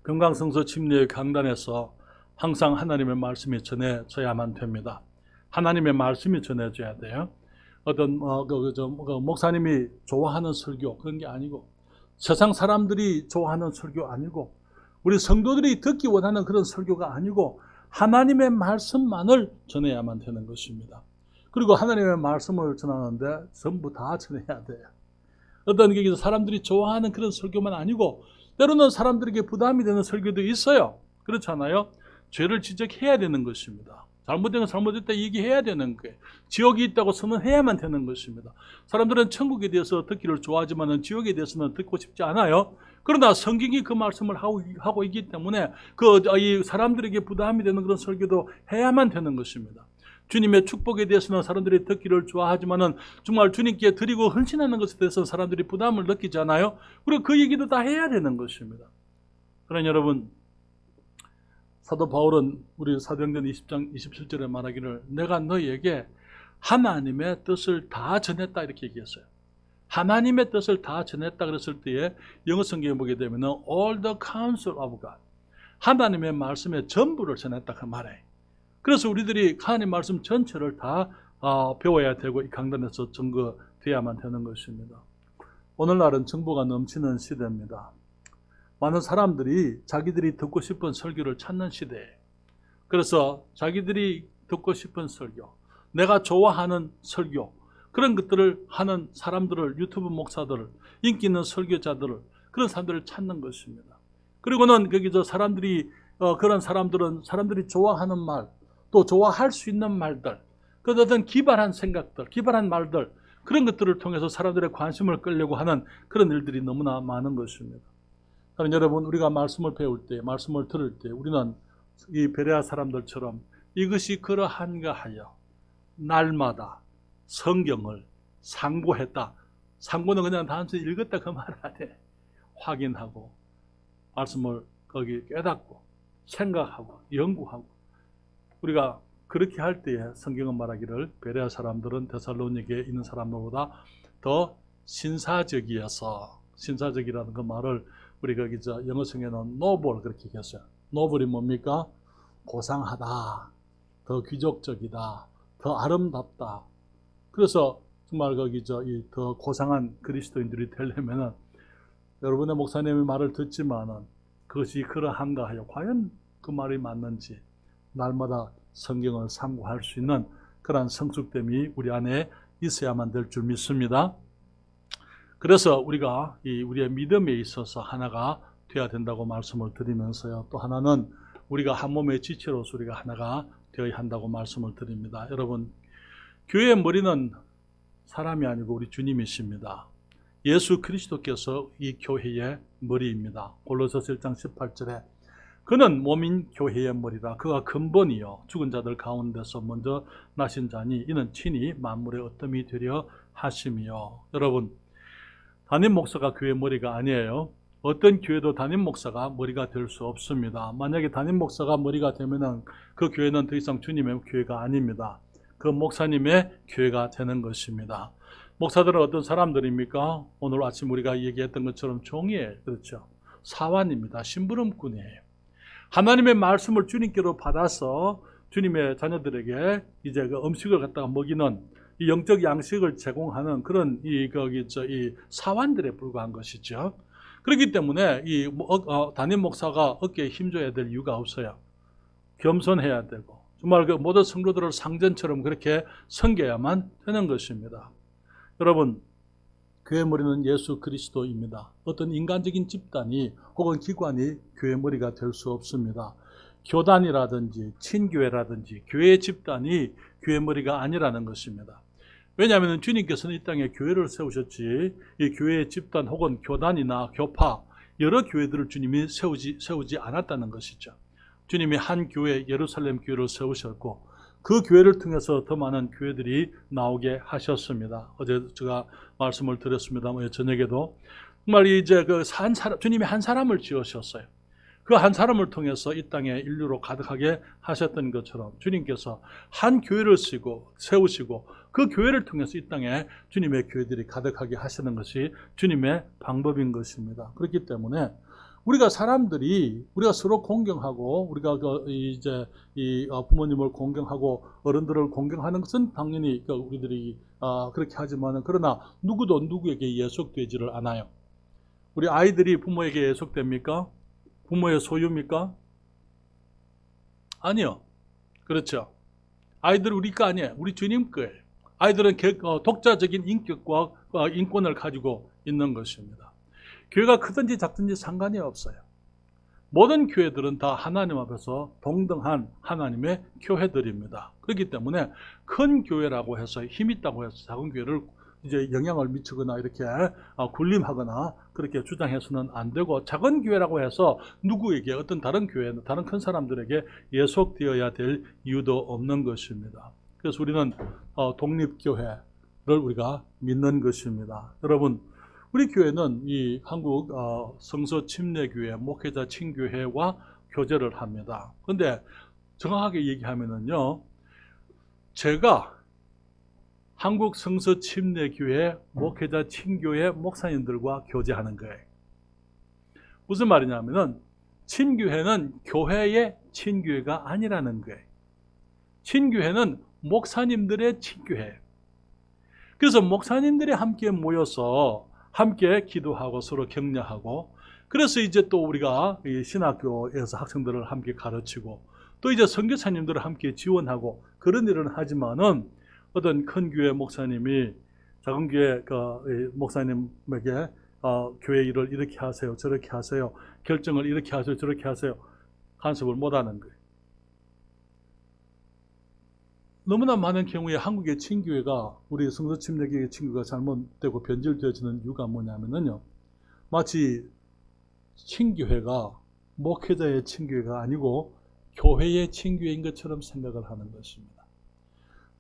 금강성서 침례의 강단에서 항상 하나님의 말씀이 전해져야만 됩니다. 하나님의 말씀이 전해져야 돼요. 어떤 목사님이 좋아하는 설교 그런 게 아니고, 세상 사람들이 좋아하는 설교 아니고, 우리 성도들이 듣기 원하는 그런 설교가 아니고 하나님의 말씀만을 전해야만 되는 것입니다. 그리고 하나님의 말씀을 전하는데 전부 다 전해야 돼요. 어떤 게 사람들이 좋아하는 그런 설교만 아니고 때로는 사람들에게 부담이 되는 설교도 있어요. 그렇잖아요. 죄를 지적해야 되는 것입니다. 잘못된 건 잘못됐다 얘기해야 되는 거예요. 지옥이 있다고 선언해야만 되는 것입니다. 사람들은 천국에 대해서 듣기를 좋아하지만 지옥에 대해서는 듣고 싶지 않아요. 그러나 성경이 그 말씀을 하고 있기 때문에 이 사람들에게 부담이 되는 그런 설교도 해야만 되는 것입니다. 주님의 축복에 대해서는 사람들이 듣기를 좋아하지만은 정말 주님께 드리고 헌신하는 것에 대해서 사람들이 부담을 느끼잖아요. 그리고 그 얘기도 다 해야 되는 것입니다. 그러나 여러분, 사도 바울은 우리 사도행전 20장 27절에 말하기를 내가 너희에게 하나님의 뜻을 다 전했다 이렇게 얘기했어요. 하나님의 뜻을 다 전했다 그랬을 때에 영어 성경에 보게 되면 all the counsel of God, 하나님의 말씀의 전부를 전했다 그 말이에요. 그래서 우리들이 하나님 말씀 전체를 다 배워야 되고 이 강단에서 증거되어야만 되는 것입니다. 오늘날은 정보가 넘치는 시대입니다. 많은 사람들이 자기들이 듣고 싶은 설교를 찾는 시대예요. 그래서 자기들이 듣고 싶은 설교, 내가 좋아하는 설교, 그런 것들을 하는 사람들을, 유튜브 목사들을, 인기 있는 설교자들을, 그런 사람들을 찾는 것입니다. 그리고는 거기서 사람들이 그런 사람들은 사람들이 좋아하는 말, 또 좋아할 수 있는 말들, 그 어떤 기발한 생각들, 기발한 말들, 그런 것들을 통해서 사람들의 관심을 끌려고 하는 그런 일들이 너무나 많은 것입니다. 여러분, 우리가 말씀을 배울 때, 말씀을 들을 때 우리는 이 베레아 사람들처럼 이것이 그러한가 하여 날마다 성경을 상고했다. 상고는 그냥 단순히 읽었다 그 말 아니에요. 확인하고 말씀을 거기 깨닫고 생각하고 연구하고, 우리가 그렇게 할 때에 성경은 말하기를 베레아 사람들은 데살로니게에 있는 사람들보다 더 신사적이어서, 신사적이라는 그 말을 우리 거기 영어 성에는 노블 그렇게 얘기했어요. 노블이 뭡니까? 고상하다, 더 귀족적이다, 더 아름답다. 그래서 정말 거기 이 더 고상한 그리스도인들이 되려면은 여러분의 목사님의 말을 듣지만은 그것이 그러한가 하여 과연 그 말이 맞는지 날마다 성경을 상고할 수 있는 그러한 성숙됨이 우리 안에 있어야만 될 줄 믿습니다. 그래서 우리가 우리의 믿음에 있어서 하나가 되어야 된다고 말씀을 드리면서요, 또 하나는 우리가 한 몸의 지체로서 우리가 하나가 되어야 한다고 말씀을 드립니다. 여러분, 교회의 머리는 사람이 아니고 우리 주님이십니다. 예수 그리스도께서 이 교회의 머리입니다. 골로새서 1장 18절에 그는 몸인 교회의 머리라. 그가 근본이요 죽은 자들 가운데서 먼저 나신 자니 이는 친히 만물의 어뜸이 되려 하심이요. 여러분, 담임 목사가 교회 머리가 아니에요. 어떤 교회도 담임 목사가 머리가 될 수 없습니다. 만약에 담임 목사가 머리가 되면은 그 교회는 더 이상 주님의 교회가 아닙니다. 그 목사님의 교회가 되는 것입니다. 목사들은 어떤 사람들입니까? 오늘 아침 우리가 얘기했던 것처럼 종이에요. 그렇죠? 사환입니다. 심부름꾼이에요. 하나님의 말씀을 주님께로 받아서 주님의 자녀들에게 이제 그 음식을 갖다가 먹이는 이 영적 양식을 제공하는 그런 이 사환들에 불과한 것이죠. 그렇기 때문에 담임 목사가 어깨에 힘줘야 될 이유가 없어요. 겸손해야 되고 정말 그 모든 성도들을 상전처럼 그렇게 섬겨야만 되는 것입니다. 여러분, 교회 머리는 예수 그리스도입니다. 어떤 인간적인 집단이 혹은 기관이 교회 머리가 될 수 없습니다. 교단이라든지 친교회라든지 교회 집단이 교회 머리가 아니라는 것입니다. 왜냐하면 주님께서는 이 땅에 교회를 세우셨지 이 교회의 집단 혹은 교단이나 교파 여러 교회들을 주님이 세우지 않았다는 것이죠. 주님이 한 교회 예루살렘 교회를 세우셨고 그 교회를 통해서 더 많은 교회들이 나오게 하셨습니다. 어제 제가 말씀을 드렸습니다만 저녁에도 정말 이제 주님이 한 사람을 지으셨어요. 그 한 사람을 통해서 이 땅에 인류로 가득하게 하셨던 것처럼 주님께서 한 교회를 세우시고 그 교회를 통해서 이 땅에 주님의 교회들이 가득하게 하시는 것이 주님의 방법인 것입니다. 그렇기 때문에 우리가 서로 공경하고 우리가 부모님을 공경하고 어른들을 공경하는 것은 당연히 우리들이 그렇게 하지만 그러나 누구도 누구에게 예속되지를 않아요. 우리 아이들이 부모에게 예속됩니까? 부모의 소유입니까? 아니요. 그렇죠. 아이들은 우리 거 아니에요. 우리 주님 거예요. 아이들은 독자적인 인격과 인권을 가지고 있는 것입니다. 교회가 크든지 작든지 상관이 없어요. 모든 교회들은 다 하나님 앞에서 동등한 하나님의 교회들입니다. 그렇기 때문에 큰 교회라고 해서 힘 있다고 해서 작은 교회를 이제 영향을 미치거나 이렇게 군림하거나 그렇게 주장해서는 안 되고, 작은 교회라고 해서 누구에게 어떤 다른 교회, 다른 큰 사람들에게 예속되어야 될 이유도 없는 것입니다. 그래서 우리는 독립교회를 우리가 믿는 것입니다. 여러분, 우리 교회는 이 한국 성서 침례교회, 목회자 친교회와 교제를 합니다. 그런데 정확하게 얘기하면은요, 제가 한국 성서 침례교회, 목회자 친교회 목사님들과 교제하는 거예요. 무슨 말이냐면은 친교회는 교회의 친교회가 아니라는 거예요. 친교회는 목사님들의 친교회예요. 그래서 목사님들이 함께 모여서 함께 기도하고 서로 격려하고, 그래서 이제 또 우리가 신학교에서 학생들을 함께 가르치고 또 이제 선교사님들을 함께 지원하고 그런 일은 하지만은 어떤 큰 교회 목사님이 작은 교회 그 목사님에게 교회 일을 이렇게 하세요, 저렇게 하세요, 결정을 이렇게 하세요, 저렇게 하세요, 간섭을 못하는 거예요. 너무나 많은 경우에 한국의 친교회가, 우리 성서 침례교회 친교가 잘못되고 변질되어지는 이유가 뭐냐면요, 마치 친교회가 목회자의 친교회가 아니고 교회의 친교회인 것처럼 생각을 하는 것입니다.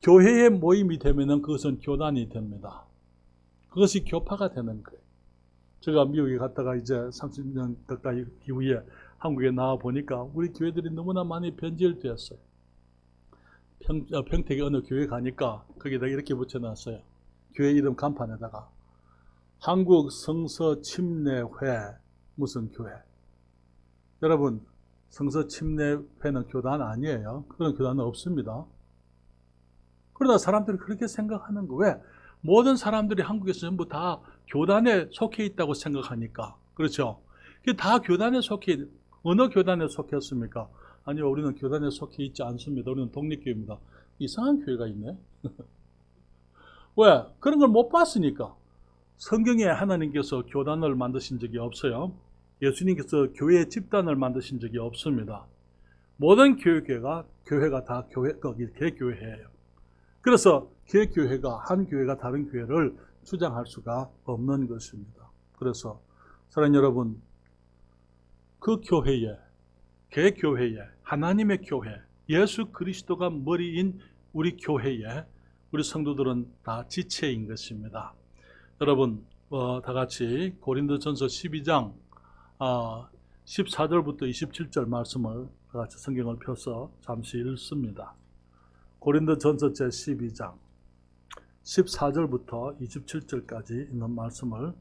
교회의 모임이 되면은 그것은 교단이 됩니다. 그것이 교파가 되는 거예요. 제가 미국에 갔다가 이제 30년 가까이 이후에 한국에 나와 보니까 우리 교회들이 너무나 많이 변질되었어요. 평택의 어느 교회 가니까 거기다 이렇게 붙여놨어요. 교회 이름 간판에다가 한국 성서 침례회 무슨 교회. 여러분, 성서 침례회는 교단 아니에요. 그런 교단은 없습니다. 그러나 사람들이 그렇게 생각하는 거. 왜? 모든 사람들이 한국에서 전부 다 교단에 속해 있다고 생각하니까. 그렇죠? 다 교단에 속해, 어느 교단에 속했습니까? 아니요, 우리는 교단에 속해 있지 않습니다. 우리는 독립교회입니다. 이상한 교회가 있네. 왜? 그런 걸 못 봤으니까. 성경에 하나님께서 교단을 만드신 적이 없어요. 예수님께서 교회 집단을 만드신 적이 없습니다. 모든 교회가 다 개교회예요. 그래서 개교회가 한 교회가 다른 교회를 주장할 수가 없는 것입니다. 그래서 사랑하는 여러분, 그 교회에, 개교회에, 하나님의 교회, 예수 그리스도가 머리인 우리 교회에 우리 성도들은 다 지체인 것입니다. 여러분, 다 같이 고린도전서 12장 14절부터 27절 말씀을 다 같이 성경을 펴서 잠시 읽습니다. 고린도전서 제12장 14절부터 27절까지 있는 말씀을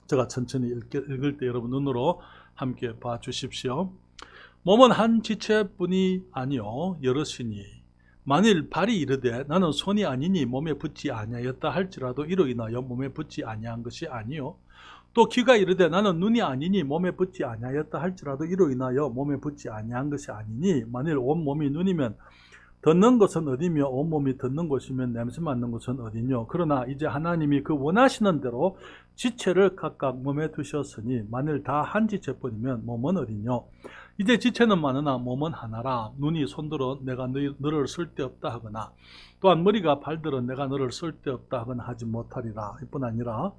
제가 천천히 읽을 때 여러분 눈으로 함께 봐주십시오. 몸은 한 지체뿐이 아니요 여럿이니 만일 발이 이르되 나는 손이 아니니 몸에 붙지 아니하였다 할지라도 이로 인하여 몸에 붙지 아니한 것이 아니요, 또 귀가 이르되 나는 눈이 아니니 몸에 붙지 아니하였다 할지라도 이로 인하여 몸에 붙지 아니한 것이 아니니 만일 온 몸이 눈이면 듣는 것은 어디며 온 몸이 듣는 것이면 냄새 맡는 것은 어디뇨. 그러나 이제 하나님이 그 원하시는 대로 지체를 각각 몸에 두셨으니 만일 다 한 지체뿐이면 몸은 어디뇨. 이제 지체는 많으나 몸은 하나라. 눈이 손들어 내가 너를 쓸데없다 하거나 또한 머리가 발들어 내가 너를 쓸데없다 하거나 하지 못하리라. 이뿐 아니라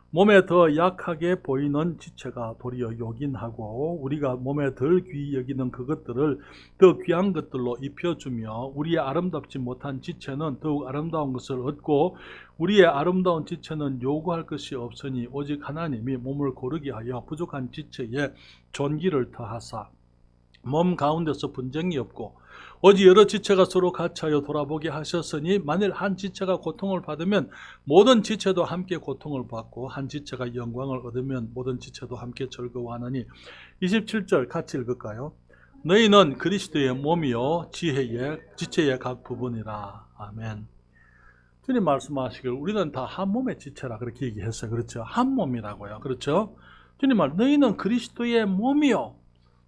몸에 더 약하게 보이는 지체가 도리어 요긴하고 우리가 몸에 덜 귀히 여기는 그것들을 더 귀한 것들로 입혀주며 우리의 아름답지 못한 지체는 더욱 아름다운 것을 얻고 우리의 아름다운 지체는 요구할 것이 없으니 오직 하나님이 몸을 고르게 하여 부족한 지체에 존귀를 더하사 몸 가운데서 분쟁이 없고 오직 여러 지체가 서로 같이하여 돌아보게 하셨으니 만일 한 지체가 고통을 받으면 모든 지체도 함께 고통을 받고 한 지체가 영광을 얻으면 모든 지체도 함께 즐거워하느니. 27절 같이 읽을까요? 너희는 그리스도의 몸이요 지체의 각 부분이라. 아멘. 주님 말씀하시길 우리는 다 한 몸의 지체라 그렇게 얘기했어요. 그렇죠? 한 몸이라고요. 그렇죠? 주님 말 너희는 그리스도의 몸이요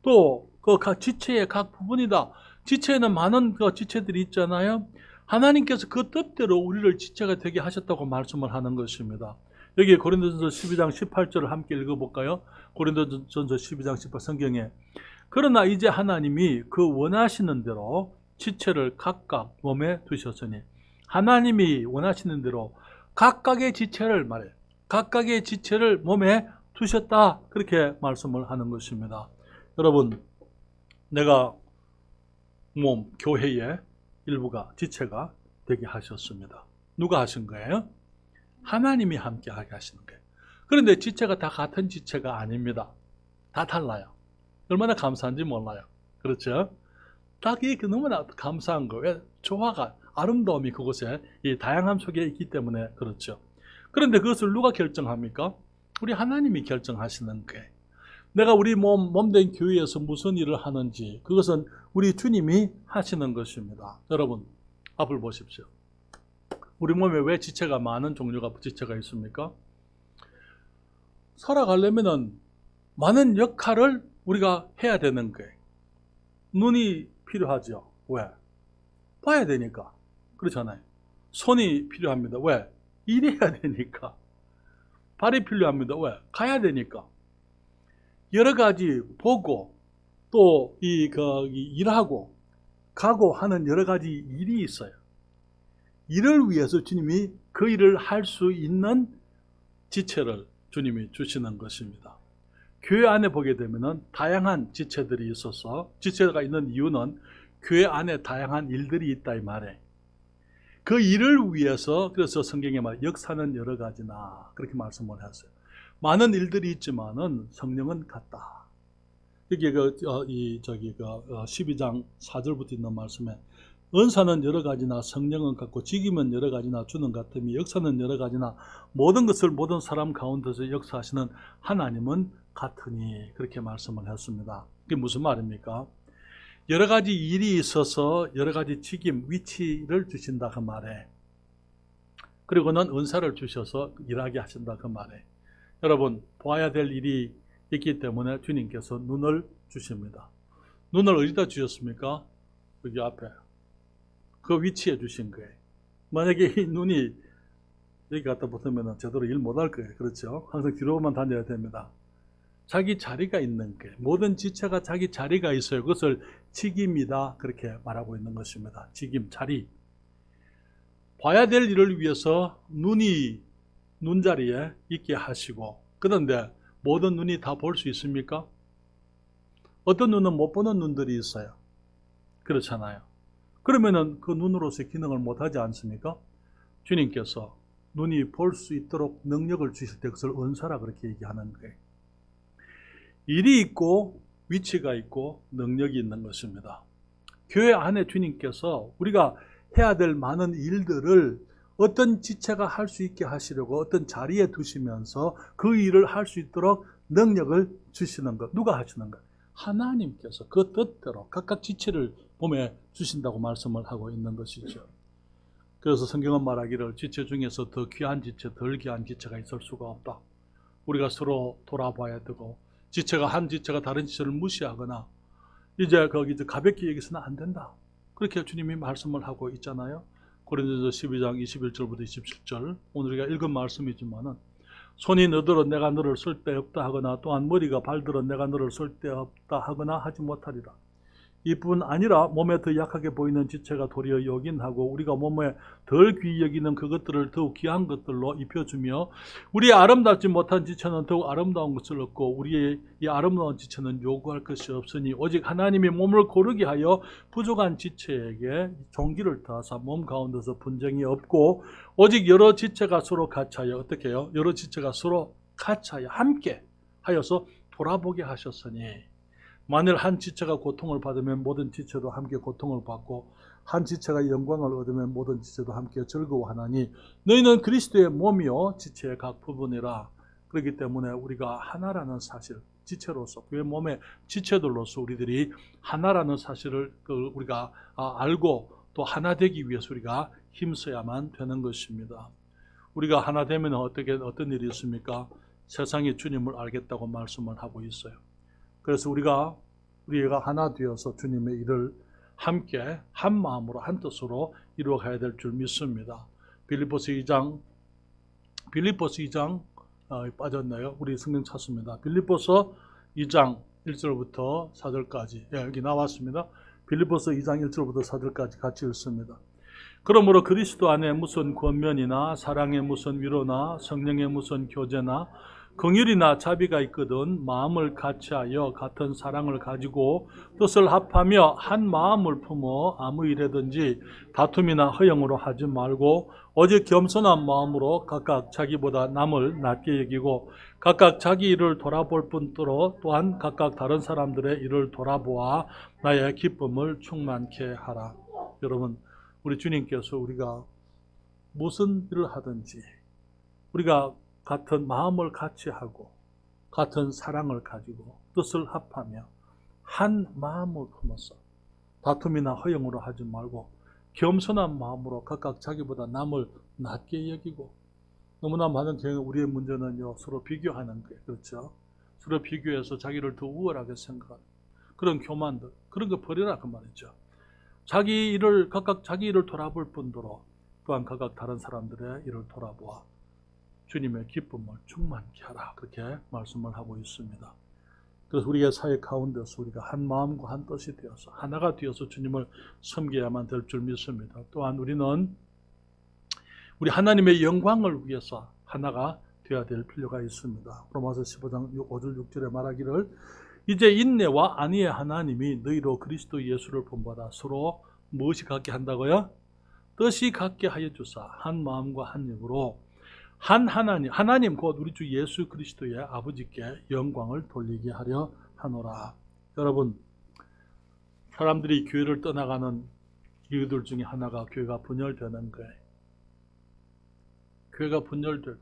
또 그 각 지체의 각 부분이다. 지체에는 많은 그 지체들이 있잖아요. 하나님께서 그 뜻대로 우리를 지체가 되게 하셨다고 말씀을 하는 것입니다. 여기 고린도전서 12장 18절을 함께 읽어볼까요? 고린도전서 12장 18 성경에 그러나 이제 하나님이 그 원하시는 대로 지체를 각각 몸에 두셨으니 하나님이 원하시는 대로 각각의 지체를 말해요. 각각의 지체를 몸에 두셨다. 그렇게 말씀을 하는 것입니다. 여러분, 내가 몸, 교회의 일부가 지체가 되게 하셨습니다. 누가 하신 거예요? 하나님이 함께 하게 하시는 거예요. 그런데 지체가 다 같은 지체가 아닙니다. 다 달라요. 얼마나 감사한지 몰라요. 그렇죠? 다 이게 너무나 감사한 거예요. 조화가, 아름다움이 그곳에 이 다양함 속에 있기 때문에 그렇죠. 그런데 그것을 누가 결정합니까? 우리 하나님이 결정하시는 거예요. 내가 우리 몸된 교회에서 무슨 일을 하는지 그것은 우리 주님이 하시는 것입니다. 여러분, 앞을 보십시오. 우리 몸에 왜 지체가 많은 종류가 지체가 있습니까? 살아가려면 많은 역할을 우리가 해야 되는 거예요. 눈이 필요하죠. 왜? 봐야 되니까. 그렇잖아요. 손이 필요합니다. 왜? 일해야 되니까. 발이 필요합니다. 왜? 가야 되니까. 여러 가지 보고 또 일하고 가고 하는 여러 가지 일이 있어요. 이를 위해서 주님이 그 일을 할 수 있는 지체를 주님이 주시는 것입니다. 교회 안에 보게 되면은 다양한 지체들이 있어서, 지체가 있는 이유는 교회 안에 다양한 일들이 있다 이 말에, 그 일을 위해서, 그래서 성경에 말 역사는 여러 가지나 그렇게 말씀을 했어요. 많은 일들이 있지만은 성령은 같다. 여기 12장 4절부터 있는 말씀에 은사는 여러 가지나 성령은 같고 직임은 여러 가지나 주는 같으며 역사는 여러 가지나 모든 것을 모든 사람 가운데서 역사하시는 하나님은 같으니, 그렇게 말씀을 했습니다. 그게 무슨 말입니까? 여러 가지 일이 있어서 여러 가지 직임, 위치를 주신다 그 말에, 그리고는 은사를 주셔서 일하게 하신다 그 말에, 여러분 보아야 될 일이 있기 때문에 주님께서 눈을 주십니다. 눈을 어디다 주셨습니까? 여기 앞에 그 위치에 주신 거예요. 만약에 이 눈이 여기 갖다 붙으면 제대로 일 못할 거예요. 그렇죠? 항상 뒤로만 다녀야 됩니다. 자기 자리가 있는 거예요. 모든 지체가 자기 자리가 있어요. 그것을 직임이다 그렇게 말하고 있는 것입니다. 직임, 자리. 봐야 될 일을 위해서 눈이 눈자리에 있게 하시고, 그런데 모든 눈이 다 볼 수 있습니까? 어떤 눈은 못 보는 눈들이 있어요. 그렇잖아요. 그러면은 그 눈으로서의 기능을 못하지 않습니까? 주님께서 눈이 볼 수 있도록 능력을 주실 때 그것을 은사라 그렇게 얘기하는 거예요. 일이 있고 위치가 있고 능력이 있는 것입니다. 교회 안에 주님께서 우리가 해야 될 많은 일들을 어떤 지체가 할 수 있게 하시려고 어떤 자리에 두시면서 그 일을 할 수 있도록 능력을 주시는 것. 누가 하시는 것? 하나님께서 그 뜻대로 각각 지체를 몸에 주신다고 말씀을 하고 있는 것이죠. 그래서 성경은 말하기를 지체 중에서 더 귀한 지체, 덜 귀한 지체가 있을 수가 없다. 우리가 서로 돌아봐야 되고, 지체가 한 지체가 다른 지체를 무시하거나 이제 거기서 가볍게 여기서는 안 된다. 그렇게 주님이 말씀을 하고 있잖아요. 고린도서 12장 21절부터 27절, 오늘 우리가 읽은 말씀이지만은, 손이 너더러 내가 너를 쓸데없다 하거나 또한 머리가 발들어 내가 너를 쓸데없다 하거나 하지 못하리라. 이뿐 아니라 몸에 더 약하게 보이는 지체가 도리어 요긴하고 우리가 몸에 덜 귀히 여기는 그것들을 더욱 귀한 것들로 입혀주며, 우리의 아름답지 못한 지체는 더욱 아름다운 것을 얻고 우리의 이 아름다운 지체는 요구할 것이 없으니 오직 하나님이 몸을 고르게 하여 부족한 지체에게 종기를 더하사 몸 가운데서 분쟁이 없고 오직 여러 지체가 서로 같이 하여, 어떻게 해요? 여러 지체가 서로 같이 하여 함께 하여서 돌아보게 하셨으니, 만일 한 지체가 고통을 받으면 모든 지체도 함께 고통을 받고 한 지체가 영광을 얻으면 모든 지체도 함께 즐거워하나니 너희는 그리스도의 몸이요 지체의 각 부분이라. 그렇기 때문에 우리가 하나라는 사실, 지체로서 교회 몸의 지체들로서 우리들이 하나라는 사실을 우리가 알고 또 하나 되기 위해서 우리가 힘써야만 되는 것입니다. 우리가 하나 되면 어떤 일이 있습니까? 세상이 주님을 알겠다고 말씀을 하고 있어요. 그래서 우리가 하나 되어서 주님의 일을 함께 한 마음으로 한 뜻으로 이루어가야 될 줄 믿습니다. 빌립보서 2장 빠졌나요? 우리 성경 찾습니다. 빌립보서 2장 1절부터 4절까지, 여기 나왔습니다. 빌립보서 2장 1절부터 4절까지 같이 읽습니다. 그러므로 그리스도 안에 무슨 권면이나 사랑의 무슨 위로나 성령의 무슨 교제나 긍휼이나 자비가 있거든 마음을 같이하여 같은 사랑을 가지고 뜻을 합하며 한 마음을 품어 아무 일에든지 다툼이나 허영으로 하지 말고 오직 겸손한 마음으로 각각 자기보다 남을 낮게 여기고 각각 자기 일을 돌아볼 뿐더러 또한 각각 다른 사람들의 일을 돌아보아 나의 기쁨을 충만케 하라. 여러분, 우리 주님께서 우리가 무슨 일을 하든지 우리가 같은 마음을 같이 하고 같은 사랑을 가지고 뜻을 합하며 한 마음을 품어서 다툼이나 허영으로 하지 말고 겸손한 마음으로 각각 자기보다 남을 낮게 여기고, 너무나 많은 경우 우리의 문제는요, 서로 비교하는 거예요. 그렇죠? 서로 비교해서 자기를 더 우월하게 생각하는 그런 교만들, 그런 거 버리라 그 말이죠. 각각 자기 일을 돌아볼 뿐더러 또한 각각 다른 사람들의 일을 돌아보아 주님의 기쁨을 충만케 하라. 그렇게 말씀을 하고 있습니다. 그래서 우리의 사회 가운데서 우리가 한 마음과 한 뜻이 되어서 하나가 되어서 주님을 섬겨야만 될 줄 믿습니다. 또한 우리는 우리 하나님의 영광을 위해서 하나가 되어야 될 필요가 있습니다. 로마서 15장 5절 6절에 말하기를 이제 인내와 안위의 하나님이 너희로 그리스도 예수를 본받아 서로 무엇이 같게 한다고요? 뜻이 같게 하여 주사 한 마음과 한 입으로 한 하나님 곧 우리 주 예수 그리스도의 아버지께 영광을 돌리게 하려 하노라. 여러분, 사람들이 교회를 떠나가는 이유들 중에 하나가 교회가 분열되는 거예요. 교회가 분열될 때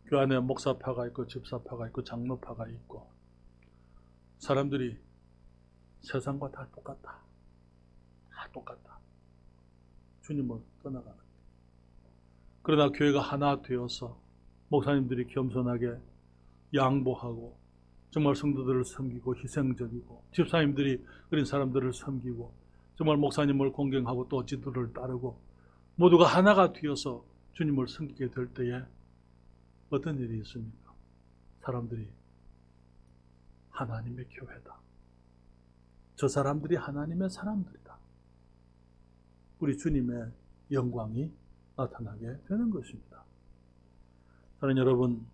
교회 안에 목사파가 있고 집사파가 있고 장로파가 있고 사람들이 세상과 다 똑같다. 주님을 떠나가는. 그러나 교회가 하나 되어서 목사님들이 겸손하게 양보하고 정말 성도들을 섬기고 희생적이고 집사님들이 그런 사람들을 섬기고 정말 목사님을 공경하고 또 지도를 따르고 모두가 하나가 되어서 주님을 섬기게 될 때에 어떤 일이 있습니까? 사람들이 하나님의 교회다. 저 사람들이 하나님의 사람들이다. 우리 주님의 영광이 나타나게 되는 것입니다. 저는 여러분,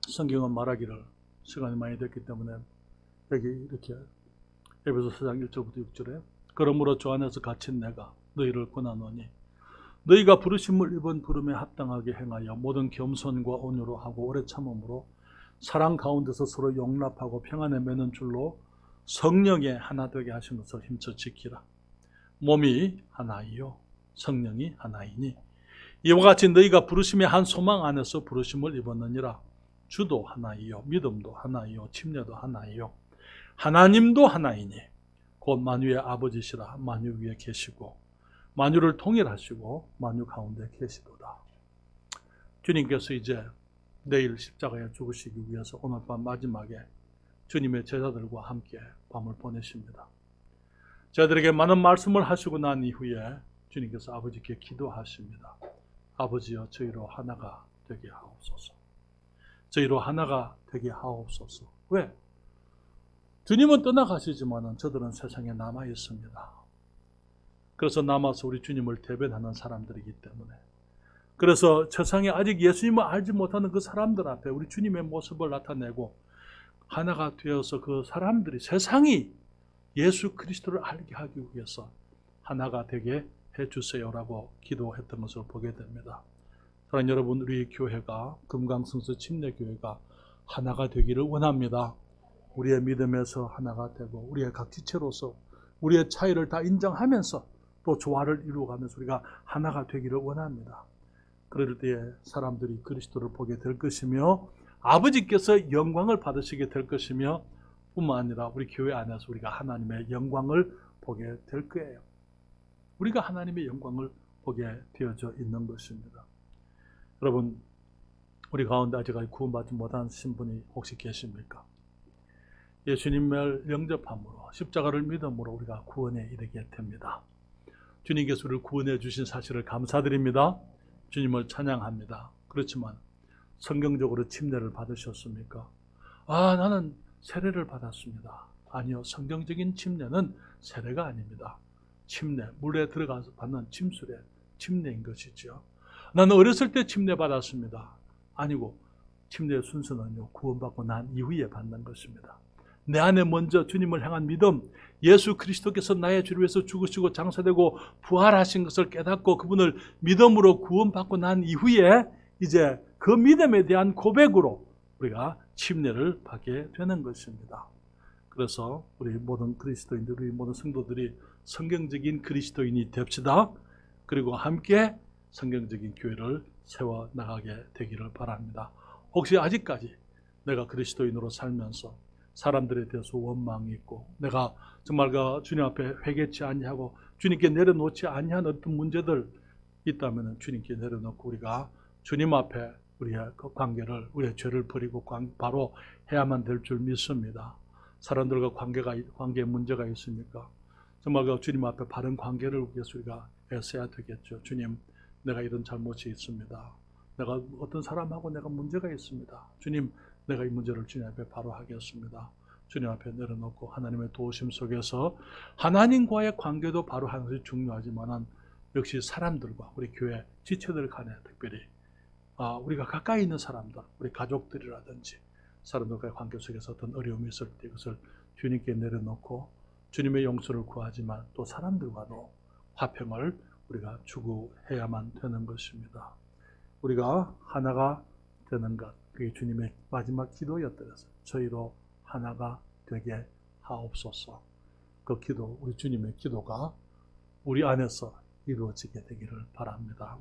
성경은 말하기를 시간이 많이 됐기 때문에 여기 이렇게 에베소 4장 1절부터 6절에 그러므로 주 안에서 갇힌 내가 너희를 권하노니 너희가 부르심을 입은 부름에 합당하게 행하여 모든 겸손과 온유로 하고 오래 참음으로 사랑 가운데서 서로 용납하고 평안에 매는 줄로 성령에 하나 되게 하신 것을 힘써 지키라. 몸이 하나이요 성령이 하나이니 이와 같이 너희가 부르심의 한 소망 안에서 부르심을 입었느니라. 주도 하나이요 믿음도 하나이요 침례도 하나이요 하나님도 하나이니 곧 만유의 아버지시라. 만유 위에 계시고 만유를 통일하시고 만유 가운데 계시도다. 주님께서 이제 내일 십자가에 죽으시기 위해서 오늘 밤 마지막에 주님의 제자들과 함께 밤을 보내십니다. 저희들에게 많은 말씀을 하시고 난 이후에 주님께서 아버지께 기도하십니다. 아버지여 저희로 하나가 되게 하옵소서. 저희로 하나가 되게 하옵소서. 왜? 주님은 떠나가시지만 저들은 세상에 남아 있습니다. 그래서 남아서 우리 주님을 대변하는 사람들이기 때문에 그래서 세상에 아직 예수님을 알지 못하는 그 사람들 앞에 우리 주님의 모습을 나타내고 하나가 되어서 그 사람들이 세상이 예수 그리스도를 알게 하기 위해서 하나가 되게 해주세요라고 기도했던 것을 보게 됩니다. 사랑하는 여러분, 우리 교회가 금강성서 침례교회가 하나가 되기를 원합니다. 우리의 믿음에서 하나가 되고 우리의 각 지체로서 우리의 차이를 다 인정하면서 또 조화를 이루어가면서 우리가 하나가 되기를 원합니다. 그럴 때에 사람들이 그리스도를 보게 될 것이며 아버지께서 영광을 받으시게 될 것이며 뿐만 아니라 우리 교회 안에서 우리가 하나님의 영광을 보게 될 거예요. 우리가 하나님의 영광을 보게 되어져 있는 것입니다. 여러분, 우리 가운데 아직까지 구원받지 못한 분이 혹시 계십니까? 예수님을 영접함으로 십자가를 믿음으로 우리가 구원에 이르게 됩니다. 주님께서 우리를 구원해 주신 사실을 감사드립니다. 주님을 찬양합니다. 그렇지만 성경적으로 침례를 받으셨습니까? 나는 세례를 받았습니다. 아니요, 성경적인 침례는 세례가 아닙니다. 침례, 물에 들어가서 받는 침술의 침례인 것이죠. 나는 어렸을 때 침례 받았습니다. 아니고 침례의 순서는요, 구원받고 난 이후에 받는 것입니다. 내 안에 먼저 주님을 향한 믿음, 예수 그리스도께서 나의 죄를 위해서 죽으시고 장사되고 부활하신 것을 깨닫고 그분을 믿음으로 구원받고 난 이후에 이제 그 믿음에 대한 고백으로 우리가 침례를 받게 되는 것입니다. 그래서 우리 모든 그리스도인들, 우리 모든 성도들이 성경적인 그리스도인이 됩시다. 그리고 함께 성경적인 교회를 세워 나가게 되기를 바랍니다. 혹시 아직까지 내가 그리스도인으로 살면서 사람들에 대해서 원망이 있고 내가 정말 그 주님 앞에 회개치 아니하고 주님께 내려놓지 아니한 어떤 문제들 있다면 주님께 내려놓고 우리가 주님 앞에 우리의 그 관계를, 우리의 죄를 버리고 바로 해야만 될 줄 믿습니다. 사람들과 관계에 문제가 있습니까? 정말 그 주님 앞에 바른 관계를 위해서 우리가 애써야 되겠죠. 주님, 내가 이런 잘못이 있습니다. 내가 어떤 사람하고 내가 문제가 있습니다. 주님, 내가 이 문제를 주님 앞에 바로 하겠습니다. 주님 앞에 내려놓고 하나님의 도우심 속에서 하나님과의 관계도 바로 하는 것이 중요하지만 역시 사람들과 우리 교회 지체들 간에 특별히 우리가 가까이 있는 사람들, 우리 가족들이라든지 사람들과의 관계 속에서 어떤 어려움이 있을 때 이것을 주님께 내려놓고 주님의 용서를 구하지만 또 사람들과도 화평을 우리가 추구해야만 되는 것입니다. 우리가 하나가 되는 것, 그게 주님의 마지막 기도였더라고요. 저희로 하나가 되게 하옵소서. 그 기도, 우리 주님의 기도가 우리 안에서 이루어지게 되기를 바랍니다.